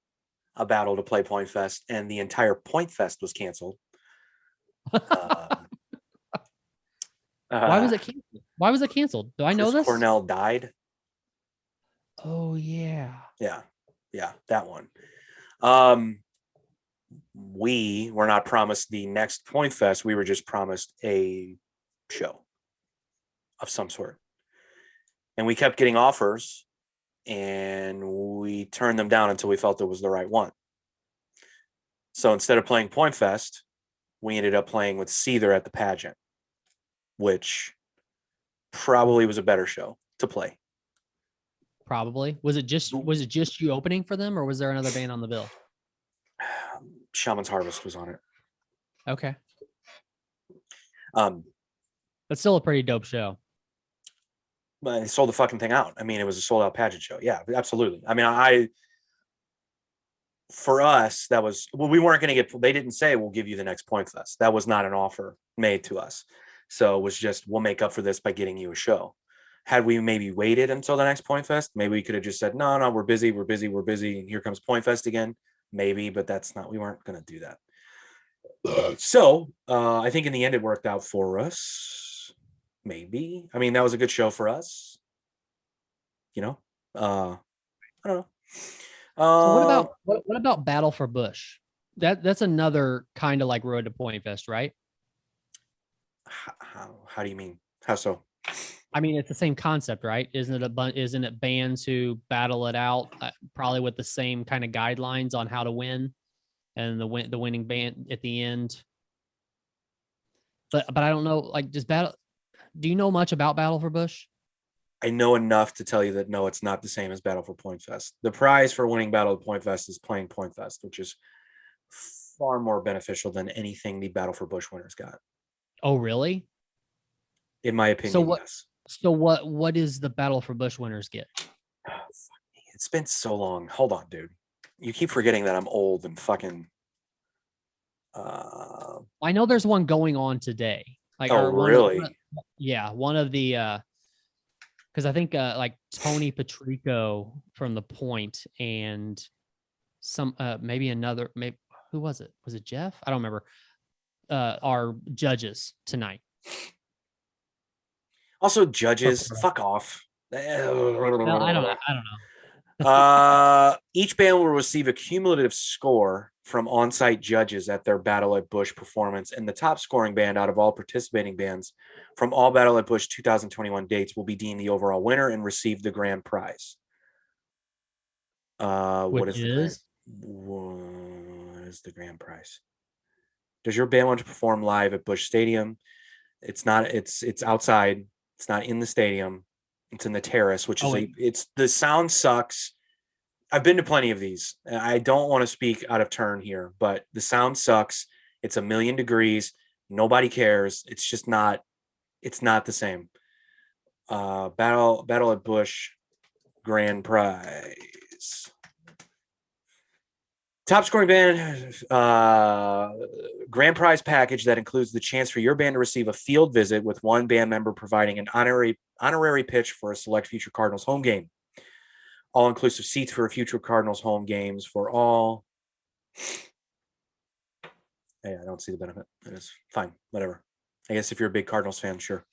a battle to play Point Fest and the entire Point Fest was canceled. Why was it canceled? Why was it canceled? Do I know this? Cornell died. Oh yeah. Yeah, that one. We were not promised the next Point Fest. We were just promised a show of some sort. And we kept getting offers and we turned them down until we felt it was the right one. So instead of playing Point Fest, we ended up playing with Seether at the pageant, which probably was a better show to play. Probably. Was it just you opening for them, or was there another band on the bill? Shaman's Harvest was on it. Okay. That's still a pretty dope show. But they sold the fucking thing out. I mean, it was a sold out pageant show. Yeah, absolutely. I mean, for us, that was, well, we weren't going to get, they didn't say, we'll give you the next Point Fest. That was not an offer made to us. So it was just, we'll make up for this by getting you a show. Had we maybe waited until the next Point Fest, maybe we could have just said, no, we're busy. And here comes Point Fest again. Maybe, but we weren't going to do that. So I think in the end, it worked out for us. Maybe. I mean, that was a good show for us. I don't know. So what about Battle for Bush? That's another kind of like Road to Point Fest, right? How do you mean? How so? I mean, it's the same concept, right? Isn't it bands who battle it out, probably with the same kind of guidelines on how to win, and the winning band at the end? But I don't know. Like, do you know much about Battle for Bush? I know enough to tell you that no, it's not the same as Battle for Point Fest. The prize for winning Battle of Point Fest is playing Point Fest, which is far more beneficial than anything the Battle for Bush winners got. Oh, really? In my opinion, yes. So what is the Battle for Bush winners get? It's been so long. Hold on, dude. You keep forgetting that I'm old and fucking. I know there's one going on today. Like, really? One of the because I think like Tony Patrico from The Point and some maybe another, maybe who was it? Was it Jeff? I don't remember. Are judges tonight. Also, judges, fuck off. No, I don't know. Each band will receive a cumulative score from on-site judges at their Battle at Bush performance, and the top scoring band out of all participating bands from all Battle at Bush 2021 dates will be deemed the overall winner and receive the grand prize. What is the grand prize? Does your band want to perform live at Busch Stadium? It's not. It's outside. It's not in the stadium. It's in the terrace, which is the sound sucks. I've been to plenty of these. I don't want to speak out of turn here, but the sound sucks. It's a million degrees. Nobody cares. It's just not. It's not the same. Battle at Busch grand prize. Top scoring band grand prize package that includes the chance for your band to receive a field visit with one band member providing an honorary pitch for a select future Cardinals home game. All-inclusive seats for future Cardinals home games for all. Yeah, I don't see the benefit. It's fine, whatever. I guess if you're a big Cardinals fan, sure.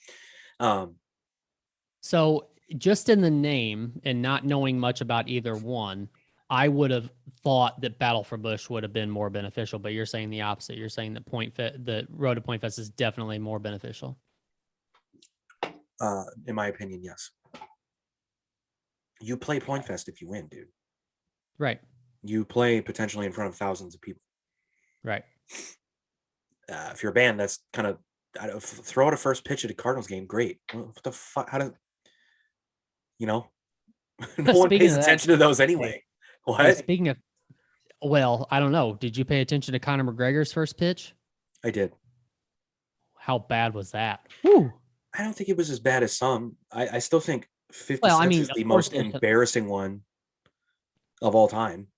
So just in the name and not knowing much about either one, I would have thought that Battle for Busch would have been more beneficial, but you're saying the opposite. You're saying that the Road to Point Fest is definitely more beneficial. In my opinion, yes. You play Point Fest if you win, dude. Right. You play potentially in front of thousands of people. Right. If you're a band, that's kind of throw out a first pitch at a Cardinals game. Great. What the fuck? How does no one pays attention to those anyway. What? Speaking of, well, I don't know. Did you pay attention to Conor McGregor's first pitch? I did. How bad was that? Whew. I don't think it was as bad as some. I still think 50 Cent is the most embarrassing one of all time.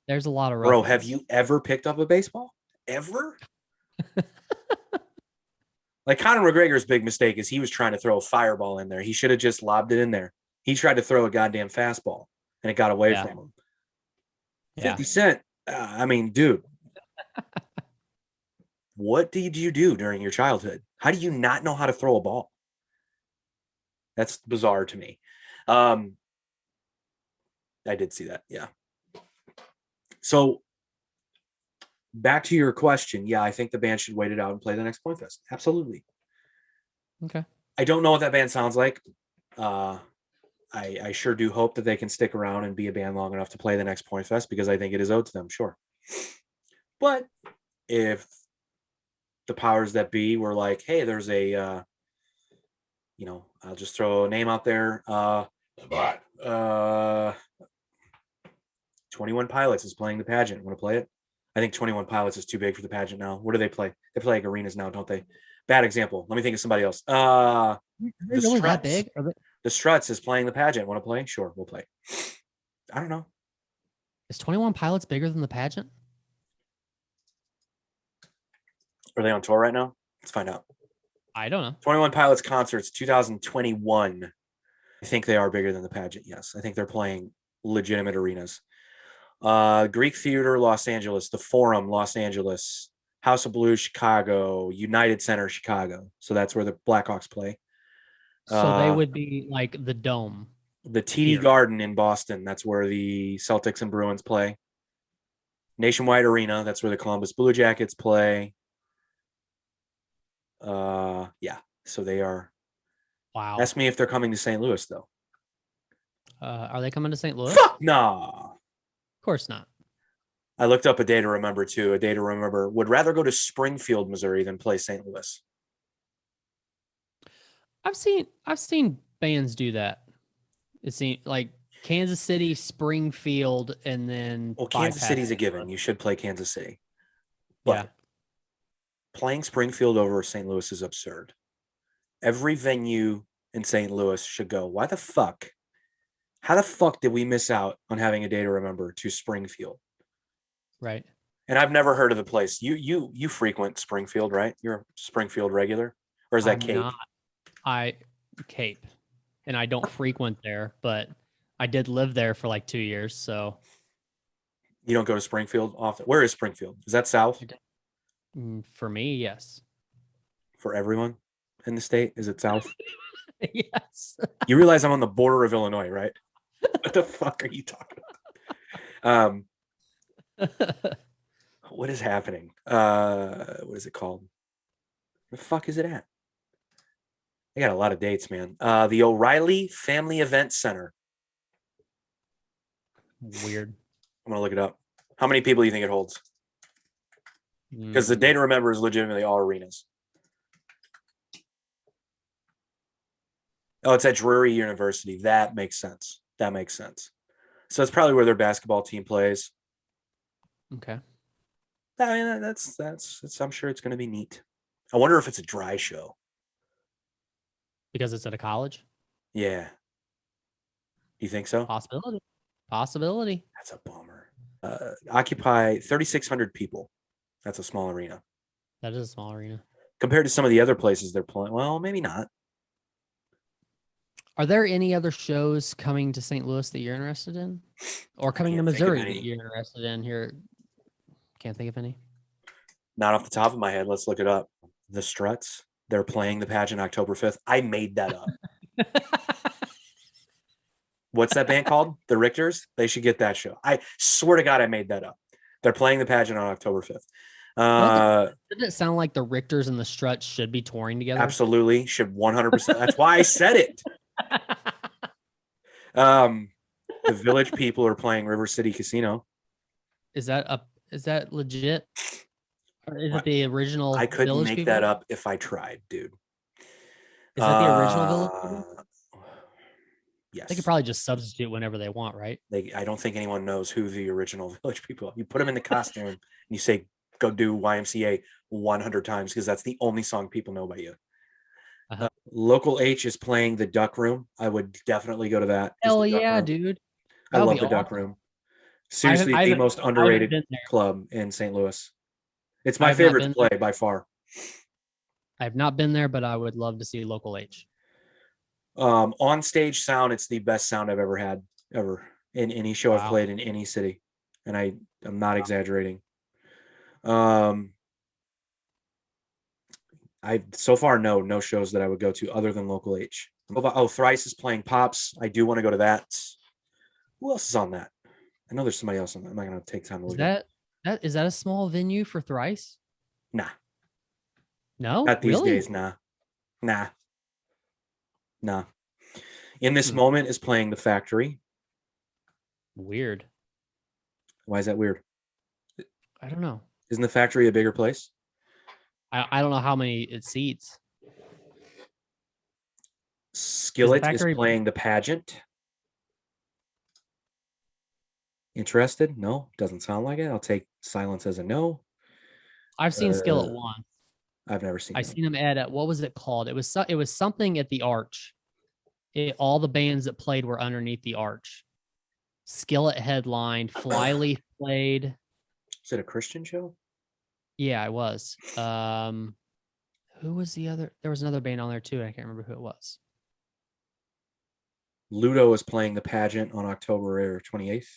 There's a lot of bro. Have you ever picked up a baseball? Ever? Like Conor McGregor's big mistake is he was trying to throw a fireball in there. He should have just lobbed it in there. He tried to throw a goddamn fastball and it got away from him. 50 Cent. I mean, dude, what did you do during your childhood? How do you not know how to throw a ball? That's bizarre to me. I did see that. Yeah. So back to your question. Yeah, I think the band should wait it out and play the next Point Fest. Absolutely. Okay. I don't know what that band sounds like. I sure do hope that they can stick around and be a band long enough to play the next Point Fest because I think it is owed to them. Sure. But if the powers that be were like, hey, there's a, I'll just throw a name out there. 21 Pilots is playing the pageant. Want to play it? I think 21 Pilots is too big for the pageant now. What do they play? They play like arenas now, don't they? Bad example. Let me think of somebody else. The really that big? The Struts is playing the pageant. Want to play? Sure, we'll play. I don't know. Is 21 Pilots bigger than the pageant? Are they on tour right now? Let's find out. I don't know. 21 Pilots concerts 2021. I think they are bigger than the pageant. Yes, I think they're playing legitimate arenas. Greek Theater, Los Angeles, the Forum, Los Angeles, House of Blues, Chicago, United Center, Chicago. So that's where the Blackhawks play. So they would be like the Dome. The TD Garden in Boston. That's where the Celtics and Bruins play. Nationwide Arena. That's where the Columbus Blue Jackets play. Yeah. So they are. Wow. Ask me if they're coming to St. Louis, though. Are they coming to St. Louis? Fuck nah. Of course not. I looked up a day to remember, too. A day to remember. Would rather go to Springfield, Missouri than play St. Louis. I've seen bands do that. It seems like Kansas City, Springfield, and then Kansas City's a given. You should play Kansas City. But yeah. Playing Springfield over St. Louis is absurd. Every venue in St. Louis should go, why the fuck? How the fuck did we miss out on having a day to remember to Springfield? Right. And I've never heard of the place. You frequent Springfield, right? You're a Springfield regular? Or is that Cape? Cape. And I don't frequent there, but I did live there for like 2 years. So you don't go to Springfield often? Where is Springfield? Is that south? For me, yes. For everyone in the state, is it south? Yes. You realize I'm on the border of Illinois, right? What the fuck are you talking about? What is happening? What is it called? The fuck is it at? They got a lot of dates, man. The O'Reilly Family Event Center. Weird. I'm gonna look it up. How many people do you think it holds? Because the day to remember is legitimately all arenas. Oh, it's at Drury University. That makes sense. So it's probably where their basketball team plays. Okay. I mean, that's I'm sure it's going to be neat. I wonder if it's a dry show. Because it's at a college? Yeah. You think so? Possibility. That's a bummer. Occupy 3,600 people. That's a small arena. That is a small arena. Compared to some of the other places they're playing. Well, maybe not. Are there any other shows coming to St. Louis that you're interested in? Or coming to can't think of Missouri any. that you're interested in here? Can't think of any. Not off the top of my head. Let's look it up. The Struts. They're playing the pageant October 5th. I made that up. What's that band called? The Richters? They should get that show. I swear to God, I made that up. They're playing the pageant on October 5th. Doesn't it sound like the Richters and the Struts should be touring together? Absolutely. Should 100%. That's why I said it. The Village People are playing River City Casino. Is that legit? Or is it the original? I couldn't Village make People? that up if I tried, dude. Is that the original Village People? Yes. They could probably just substitute whenever they want, right? I don't think anyone knows who the original Village People are. You put them in the costume and you say, go do YMCA 100 times because that's the only song people know by you. Uh-huh. Local H is playing the Duck Room. I would definitely go to that. Hell yeah, dude. I love the Duck Room. Seriously, the most underrated club in St. Louis. It's my favorite to play by far. I have not been there, but I would love to see Local H. On stage sound, it's the best sound I've ever had, ever, in any show I've played in any city. And I'm not exaggerating. I've so far no shows that I would go to other than Local H. Oh, Thrice is playing Pops. I do want to go to that. Who else is on that? I know there's somebody else on that. I'm not going to take time to look at that. Is that a small venue for Thrice? Nah. No? Not these days, nah. In This Moment is playing The Factory. Weird. Why is that weird? I don't know. Isn't The Factory a bigger place? I don't know how many it seats. Skillet is playing The Pageant. Interested? No, doesn't sound like it. I'll take silence as a no. I've seen Skillet once. I've never seen. I've seen them at what was it called? It was something at the Arch. All the bands that played were underneath the Arch. Skillet headlined. Flyleaf played. Is it a Christian show? Yeah, it was. Who was the other? There was another band on there too. I can't remember who it was. Ludo is playing The Pageant on October 28th.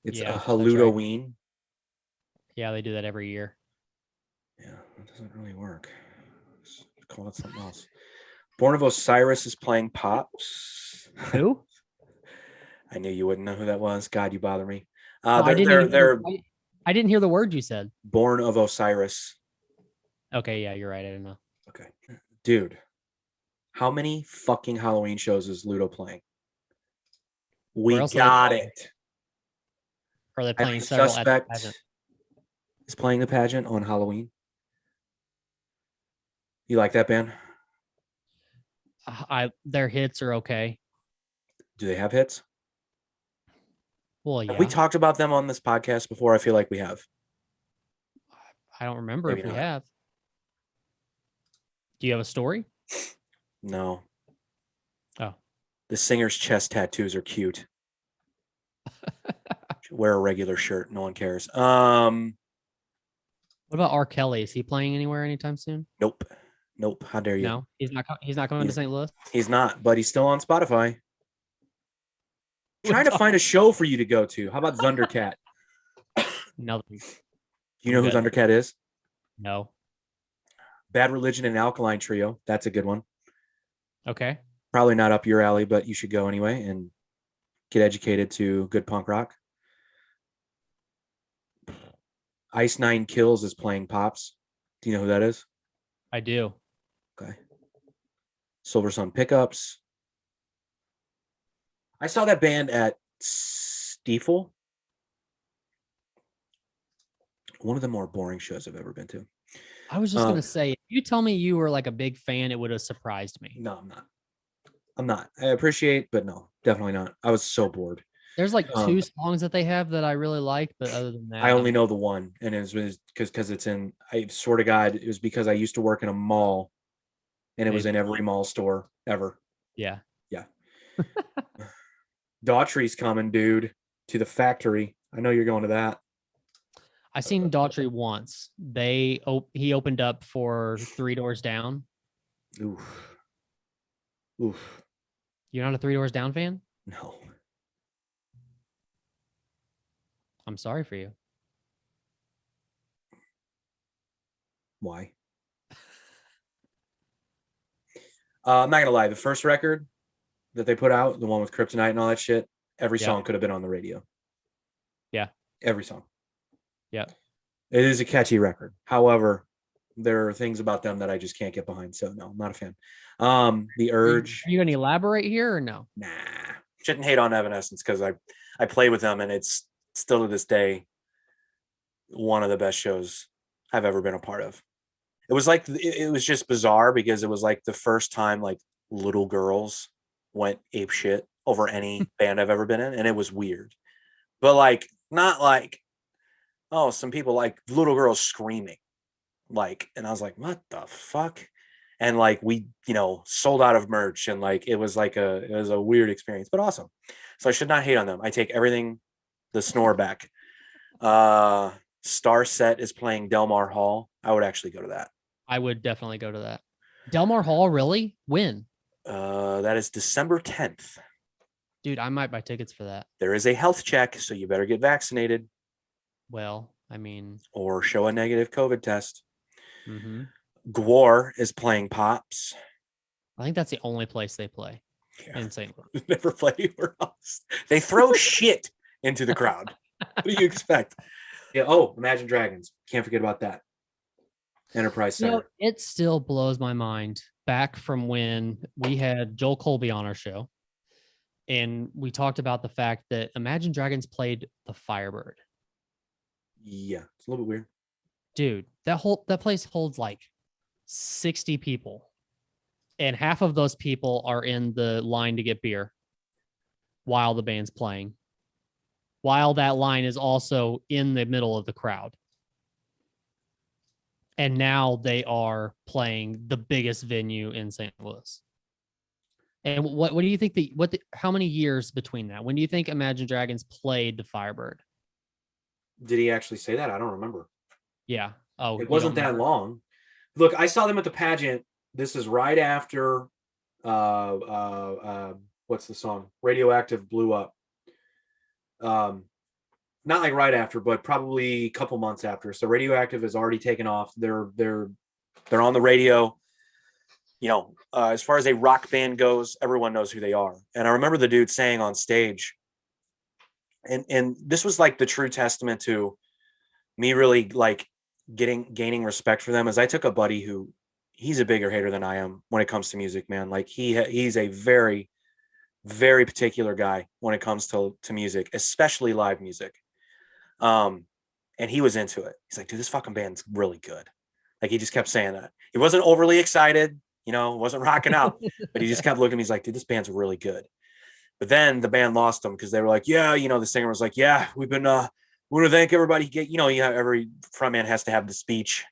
It's a Halloween. Right. Yeah, they do that every year. Yeah, that doesn't really work. Let's call it something else. Born of Osiris is playing Pops. Who? I knew you wouldn't know who that was. God, you bother me. I didn't hear the word you said. Born of Osiris. Okay, yeah, you're right. I didn't know. Okay. Dude, how many fucking Halloween shows is Ludo playing? We got it. Are they playing several? Suspect is playing The Pageant on Halloween. You like that band? Their hits are okay. Do they have hits? Well, yeah. Have we talked about them on this podcast before? I feel like we have. I don't remember if we have. Do you have a story? No. Oh. The singer's chest tattoos are cute. Wear a regular shirt. No one cares. What about R. Kelly? Is he playing anywhere anytime soon? Nope. How dare you? No, he's not coming to St. Louis. He's not, but he's still on Spotify. Trying to find a show for you to go to. How about Thundercat? No. Do you know who Thundercat is? No. Bad Religion and Alkaline Trio. That's a good one. Okay. Probably not up your alley, but you should go anyway and get educated to good punk rock. Ice Nine Kills is playing Pops. Do you know who that is? I do. Okay. Silver Sun Pickups. I saw that band at Stiefel. One of the more boring shows I've ever been to. I was just going to say, if you tell me you were like a big fan, it would have surprised me. No, I'm not. I appreciate, but no, definitely not. I was so bored. There's like Um, two songs that they have that I really like, but other than that, I only know the one, and it was because it's in. I swear to God, it was because I used to work in a mall, and it was maybe. in every mall store ever. Yeah. Yeah. Daughtry's coming, dude, to the factory. I know you're going to that. I seen Daughtry once. He opened up for Three Doors Down. Oof. Oof. You're not a Three Doors Down fan? No. I'm sorry for you. Why? I'm not gonna lie. The first record that they put out, the one with Kryptonite and all that shit, every Yeah. song could have been on the radio. Yeah. Every song. Yeah. It is a catchy record. However, there are things about them that I just can't get behind. So no, I'm not a fan. The Urge. Are you gonna elaborate here or no? Nah. Shouldn't hate on Evanescence because I play with them and it's still to this day one of the best shows I've ever been a part of. It was like it was just bizarre because it was like the first time like little girls went ape shit over any band I've ever been in, and it was weird. But like not like, oh, some people like little girls screaming. Like, and I was like, what the fuck? And like we, sold out of merch and like it was a weird experience, but awesome. So I should not hate on them. I take everything the snore back. Starset is playing Delmar Hall. I would actually go to that. I would definitely go to that. Delmar Hall, really? When? That is December 10th. Dude, I might buy tickets for that. There is a health check, so you better get vaccinated Well, I mean, or show a negative COVID test. mm-hmm. Gwar is playing Pops. I think that's the only place they play in St. Louis. Never play anywhere else. They throw shit into the crowd. What do you expect? Yeah. Oh, Imagine Dragons. Can't forget about that. Enterprise Center. It still blows my mind back from when we had Joel Colby on our show. And we talked about the fact that Imagine Dragons played the Firebird. Yeah, it's a little bit weird. Dude, that place holds like 60 people. And half of those people are in the line to get beer while the band's playing. While that line is also in the middle of the crowd. And now they are playing the biggest venue in St. Louis. And what do you think how many years between that? When do you think Imagine Dragons played the Firebird? Did he actually say that? I don't remember. Yeah. Oh, it wasn't that long. Look, I saw them at the pageant. This is right after what's the song? Radioactive blew up. Not like right after, but probably a couple months after. So Radioactive has already taken off. They're on the radio. As far as a rock band goes, everyone knows who they are. And I remember the dude saying on stage, and this was like the true testament to me really like gaining respect for them. As I took a buddy who he's a bigger hater than I am when it comes to music, man. Like he's a very, very particular guy when it comes to music, especially live music. And he was into it. He's like, dude, this fucking band's really good. Like he just kept saying that. He wasn't overly excited, wasn't rocking out, but he just kept looking at me. He's like, dude, this band's really good. But then the band lost him because they were like, yeah, the singer was like, yeah, we want to thank everybody. Every frontman has to have the speech,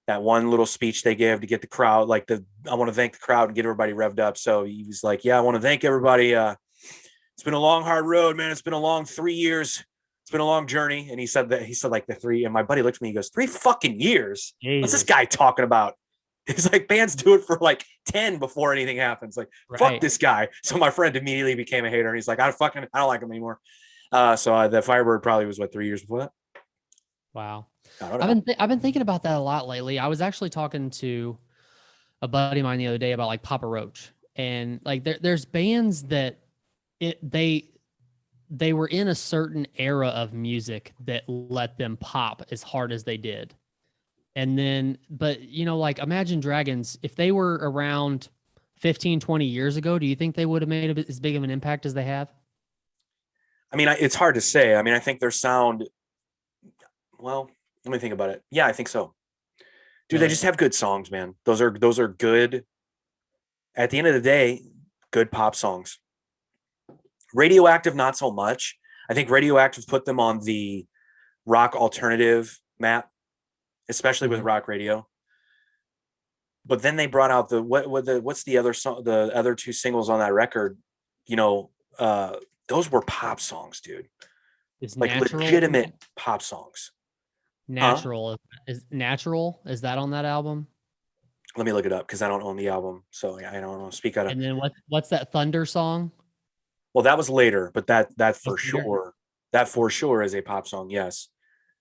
that one little speech they give to get the crowd, I want to thank the crowd and get everybody revved up. So he was like, yeah, I want to thank everybody. It's been a long, hard road, man. It's been a long 3 years. It's been a long journey. And he said like the 3, and my buddy looked at me, he goes, 3 fucking years. Jesus. What's this guy talking about? He's like, bands do it for like 10 before anything happens. Like, right. Fuck this guy. So my friend immediately became a hater. And he's like, I don't like him anymore. So the Firebird probably was 3 years before that. Wow. I've been thinking about that a lot lately. I was actually talking to a buddy of mine the other day about like Papa Roach, and like there's bands that they were in a certain era of music that let them pop as hard as they did. And then, but like Imagine Dragons, if they were around 15, 20 years ago, do you think they would have made as big of an impact as they have? I mean, it's hard to say. I mean, I think their sound, well, let me think about it. Yeah, I think so. Dude, they just have good songs, man. Those are good. At the end of the day, good pop songs. Radioactive, not so much. I think Radioactive put them on the rock alternative map, especially with rock radio. But then they brought out what's the other song, the other two singles on that record, you know, those were pop songs, dude. Is Like natural legitimate pop songs. natural is natural? Is that on that album? Let me look it up because I don't own the album, so I don't know. Speak out of. And then what's that Thunder song? Well, that was later, but that for That's later? sure, that for sure is a pop song. Yes.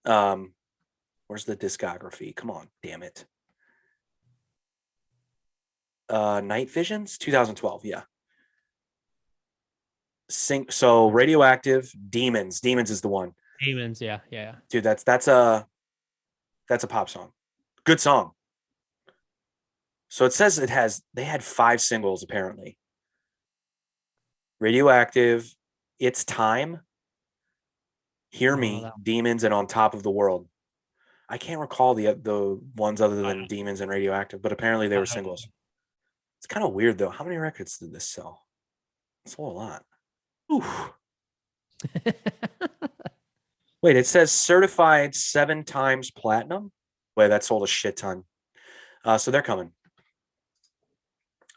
Where's the discography? Come on, damn it. Night Visions, 2012. Yeah. So Radioactive, Demons. Demons is the one. Demons, yeah. Dude, that's a pop song. Good song. So it says they had 5 singles apparently. Radioactive, It's Time, Hear Me, Demons, and On Top of the World. I can't recall the ones other than Demons and Radioactive, but apparently they were singles. It's kind of weird though. How many records did this sell? It sold a lot. Oof. Wait, it says certified 7 times platinum. Wait, that sold a shit ton. So they're coming.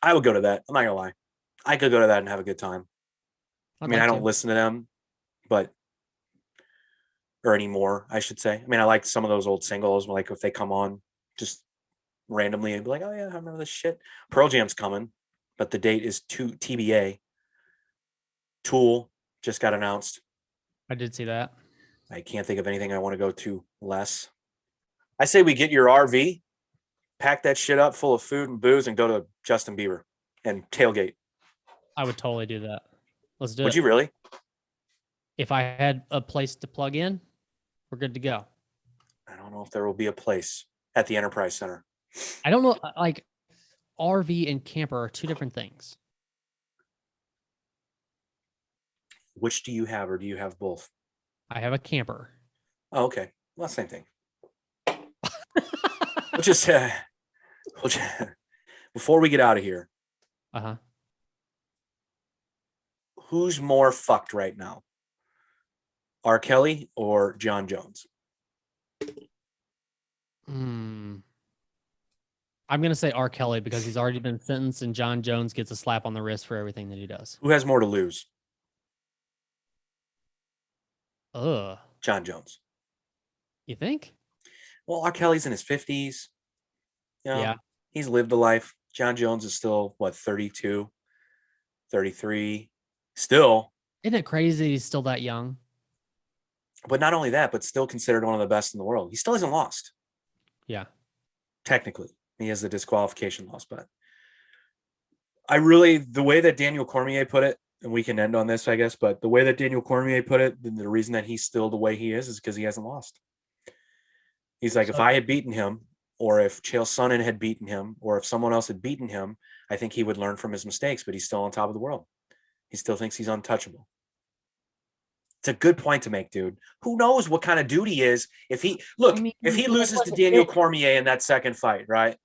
I would go to that. I'm not gonna lie. I could go to that and have a good time. I mean, I don't listen to them, or anymore, I should say. I mean, I like some of those old singles, like if they come on just randomly and be like, oh yeah, I remember this shit. Pearl Jam's coming, but the date is TBA. Tool just got announced. I did see that. I can't think of anything I want to go to less. I say we get your RV, pack that shit up full of food and booze, and go to Justin Bieber and tailgate. I would totally do that. Let's do it. Would you really? If I had a place to plug in, we're good to go. I don't know if there will be a place at the Enterprise Center. I don't know. Like, RV and camper are 2 different things. Which do you have, or do you have both? I have a camper. Oh, okay. Well, same thing. Before we get out of here, who's more fucked right now? R. Kelly or John Jones? I'm going to say R. Kelly because he's already been sentenced and John Jones gets a slap on the wrist for everything that he does. Who has more to lose? John Jones. You think? Well, R. Kelly's in his 50s. You know, yeah. He's lived a life. John Jones is still, 32, 33. Still. Isn't it crazy he's still that young? But not only that, but still considered one of the best in the world. He still hasn't lost. Yeah. Technically. He has the disqualification loss, but the way that Daniel Cormier put it, and we can end on this, I guess, but the way that Daniel Cormier put it, the reason that he's still the way he is because he hasn't lost. He's like, if I had beaten him, or if Chael Sonnen had beaten him, or if someone else had beaten him, I think he would learn from his mistakes, but he's still on top of the world. He still thinks he's untouchable. It's a good point to make, dude. Who knows what kind of dude he is if he loses to Daniel Cormier in that second fight, right?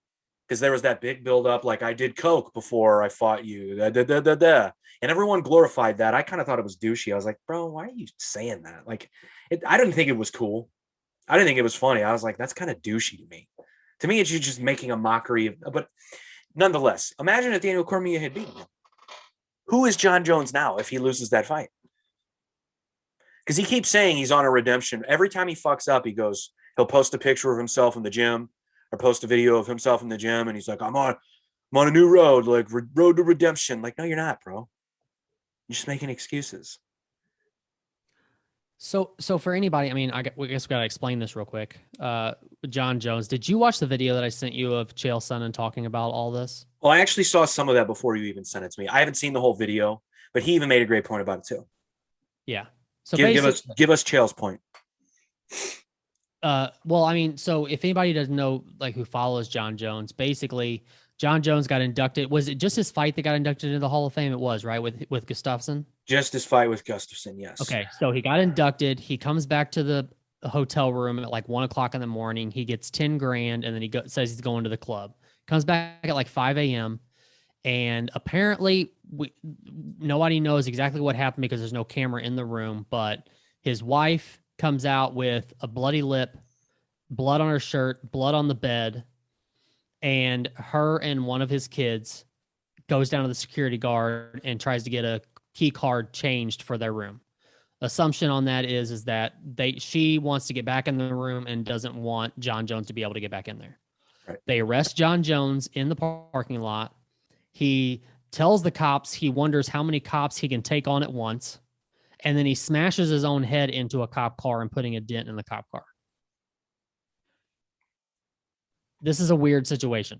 Because there was that big buildup, like I did coke before I fought you, and everyone glorified that. I kind of thought it was douchey. I was like, bro, why are you saying that? Like, I didn't think it was cool. I didn't think it was funny. I was like, that's kind of douchey to me. To me, it's just making a mockery of. But nonetheless, imagine if Daniel Cormier had beaten him. Who is John Jones now if he loses that fight? Because he keeps saying he's on a redemption. Every time he fucks up, he'll post a picture of himself in the gym or post a video of himself in the gym. And he's like, I'm on a new road, like road to redemption. Like, no, you're not, bro. You're just making excuses. So for anybody, I mean, I guess we got to explain this real quick. John Jones, did you watch the video that I sent you of Chael Sonnen talking about all this? Well, I actually saw some of that before you even sent it to me. I haven't seen the whole video, but he even made a great point about it too. Yeah. So give us Chael's point. Well, I mean, so if anybody doesn't know, like, who follows John Jones, basically John Jones got inducted. Was it just his fight that got inducted into the Hall of Fame? It was, right, with Gustafsson? Just his fight with Gustafsson, yes. Okay, so he got inducted. He comes back to the hotel room at like 1:00 in the morning. He gets $10,000, and then says he's going to the club. Comes back at like 5 a.m. And apparently, nobody knows exactly what happened because there's no camera in the room. But his wife comes out with a bloody lip, blood on her shirt, blood on the bed, and her and one of his kids goes down to the security guard and tries to get a key card changed for their room. Assumption on that is that she wants to get back in the room and doesn't want John Jones to be able to get back in there. Right. They arrest John Jones in the parking lot. He tells the cops he wonders how many cops he can take on at once. And then he smashes his own head into a cop car and putting a dent in the cop car. This is a weird situation.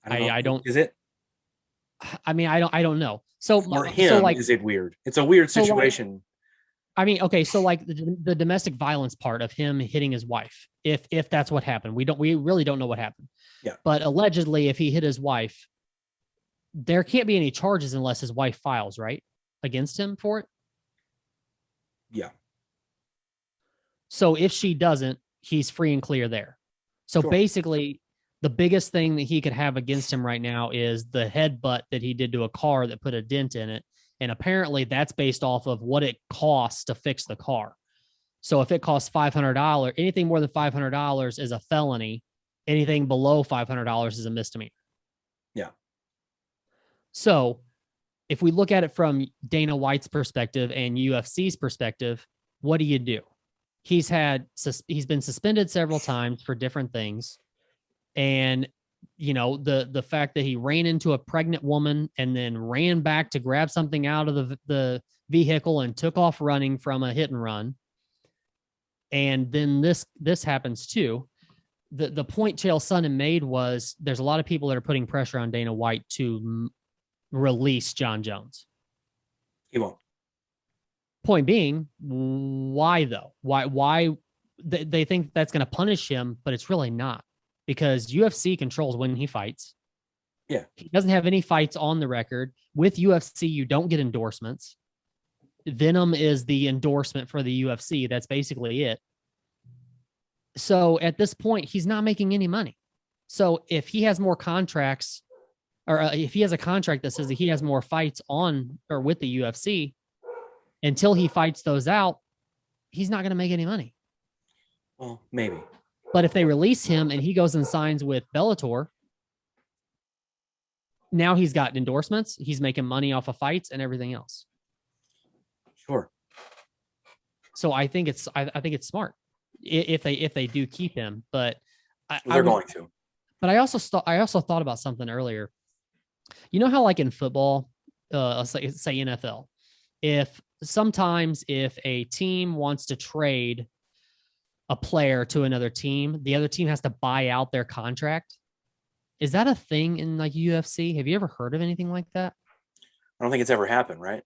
I don't. Is it? I mean, I don't know. So For him, so like, is it weird? It's a weird situation. I mean, okay, so like the domestic violence part of him hitting his wife, if that's what happened, we really don't know what happened. Yeah. But allegedly, if he hit his wife, there can't be any charges unless his wife files, right, against him for it. Yeah. So if she doesn't, he's free and clear there. So Sure. basically, the biggest thing that he could have against him right now is the headbutt that he did to a car that put a dent in it. And apparently that's based off of what it costs to fix the car. So if it costs $500, anything more than $500 is a felony. Anything below $500 is a misdemeanor. Yeah. So if we look at it from Dana White's perspective and UFC's perspective, what do you do? He's been suspended several times for different things. And you know, the fact that he ran into a pregnant woman and then ran back to grab something out of the vehicle and took off running from a hit and run. And then this happens too. The point Chael Sonnen made was there's a lot of people that are putting pressure on Dana White to release John Jones. He won't. Point being, why though? Why they think that's going to punish him, but it's really not. Because UFC controls when he fights. Yeah. He doesn't have any fights on the record. With UFC, you don't get endorsements. Venom is the endorsement for the UFC. That's basically it. So at this point, he's not making any money. So if he has more contracts, or if he has a contract that says that he has more fights on or with the UFC, until he fights those out, he's not going to make any money. Well, maybe. But if they release him and he goes and signs with Bellator, now he's got endorsements. He's making money off of fights and everything else. Sure. So I think it's smart if they do keep him. But They're going to. But I also thought about something earlier. You know how like in football, say NFL, if a team wants to trade a player to another team, the other team has to buy out their contract. Is that a thing in like UFC? Have you ever heard of anything like that? I don't think it's ever happened, right?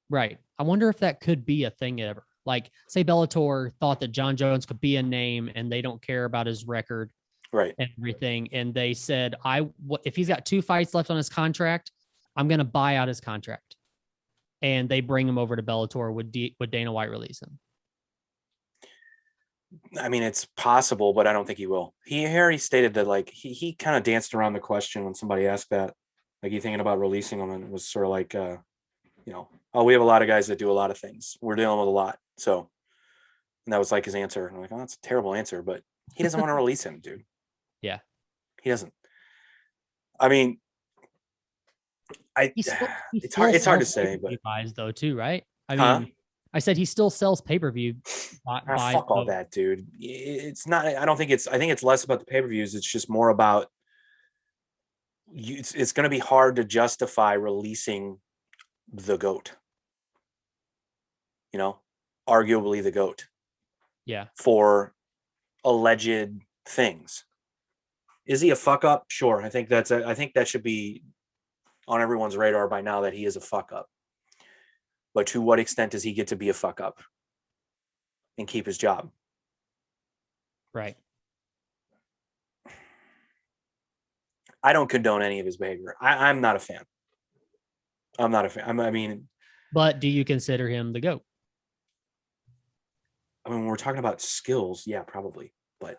Right. I wonder if that could be a thing ever. Like, say Bellator thought that John Jones could be a name and they don't care about his record, right, and everything. And they said, if he's got 2 fights left on his contract, I'm going to buy out his contract. And they bring him over to Bellator. Would Dana White release him? I mean, it's possible, but I don't think he will. He already stated that, like, he kind of danced around the question when somebody asked that, like, you thinking about releasing him, and it was sort of like, oh, we have a lot of guys that do a lot of things. We're dealing with a lot. So, and that was like his answer. And I'm like, oh, that's a terrible answer, but he doesn't want to release him, dude. Yeah. He doesn't. I mean, it's hard to say, but buys though too, right? I mean, I said he still sells pay-per-view. Fuck all that, dude. It's not. I think it's less about the pay-per-views. It's just more about it's going to be hard to justify releasing the GOAT. You know, arguably the GOAT. Yeah. For alleged things. Is he a fuck up? Sure. I think that should be on everyone's radar by now that he is a fuck up. But to what extent does he get to be a fuck up and keep his job? Right. I don't condone any of his behavior. I'm not a fan. I'm not a fan. But do you consider him the GOAT? I mean, when we're talking about skills, yeah, probably. But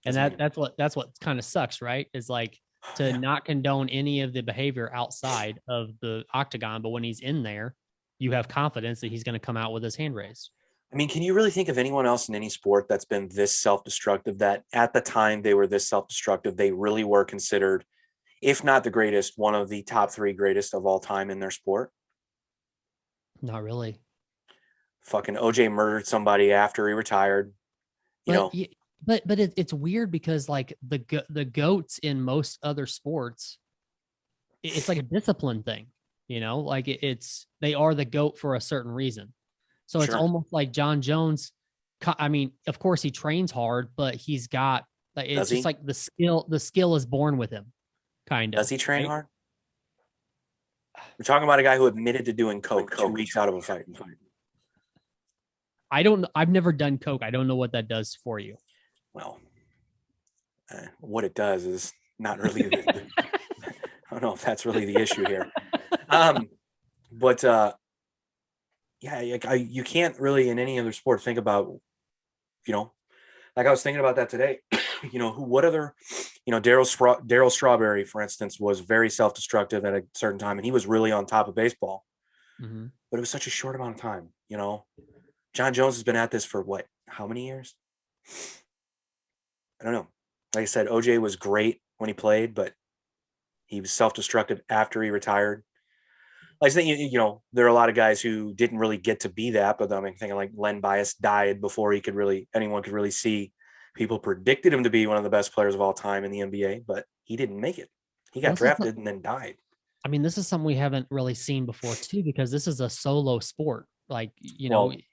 that's what kind of sucks, right? Is like to Yeah. not condone any of the behavior outside of the octagon. But when he's in there, you have confidence that he's going to come out with his hand raised. I mean, can you really think of anyone else in any sport that's been this self-destructive, that at the time they were this self-destructive, they really were considered, if not the greatest, one of the top 3 greatest of all time in their sport? Not really. Fucking OJ murdered somebody after he retired. You know, But it's weird because like the goats in most other sports, it's like a discipline thing, like it's they are the goat for a certain reason. So it's Sure. almost like John Jones. I mean, of course he trains hard, but he's got like Does it's just he? like the skill is born with him, kind of. Does he train right? hard? We're talking about a guy who admitted to doing coke 2 weeks out of a fight. I've never done coke. I don't know what that does for you. Well, what it does is not really. I don't know if that's really the issue here. But yeah, you can't really in any other sport think about, like I was thinking about that today. What other, Daryl Strawberry, for instance, was very self-destructive at a certain time, and he was really on top of baseball. Mm-hmm. But it was such a short amount of time. John Jones has been at this for what? How many years? I don't know. Like I said, OJ was great when he played, but he was self-destructive after he retired. I think, there are a lot of guys who didn't really get to be that, but I'm thinking like Len Bias died before anyone could really see. People predicted him to be one of the best players of all time in the NBA, but he didn't make it. He got drafted and then died. I mean, this is something we haven't really seen before too, because this is a solo sport. Like,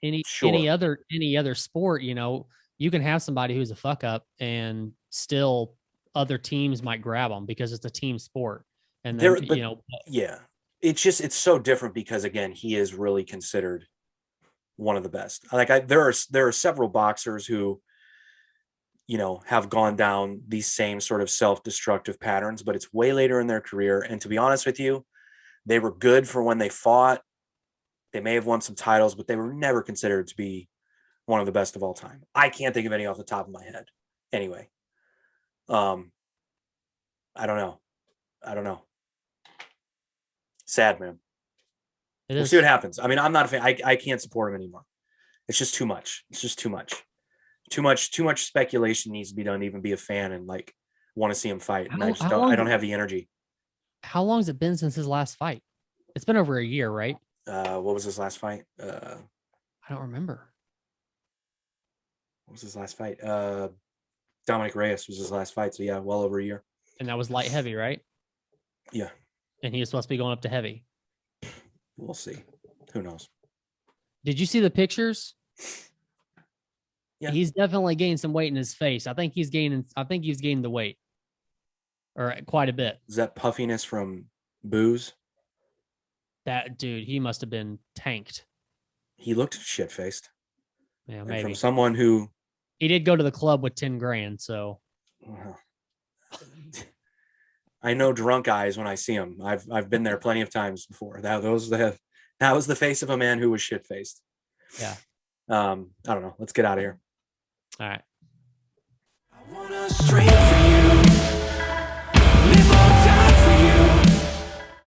any other sport, you can have somebody who's a fuck up and still other teams might grab them because it's a team sport. And then, yeah, it's so different because again, he is really considered one of the best. Like there are several boxers who, have gone down these same sort of self-destructive patterns, but it's way later in their career. And to be honest with you, they were good for when they fought. They may have won some titles, but they were never considered to be one of the best of all time. I can't think of any off the top of my head. Anyway, I don't know. Sad, man. We'll see what happens. I mean, I'm not a fan. I can't support him anymore. It's just too much. Too much speculation needs to be done to even be a fan and like want to see him fight. And I don't have the energy. How long has it been since his last fight? It's been over a year, right? What was his last fight? I don't remember. What was his last fight? Dominic Reyes was his last fight. So yeah, well over a year. And that was light heavy, right? Yeah. And he was supposed to be going up to heavy. We'll see. Who knows? Did you see the pictures? Yeah. He's definitely gained some weight in his face. I think he's gained the weight. Or quite a bit. Is that puffiness from booze? That dude, he must have been tanked. He looked shit-faced. Yeah, and maybe. From someone who... He did go to the club with 10 grand, so... I know drunk eyes when I see him. I've been there plenty of times before. That was the face of a man who was shit-faced. Yeah. I don't know. Let's get out of here. All right. I wanna straight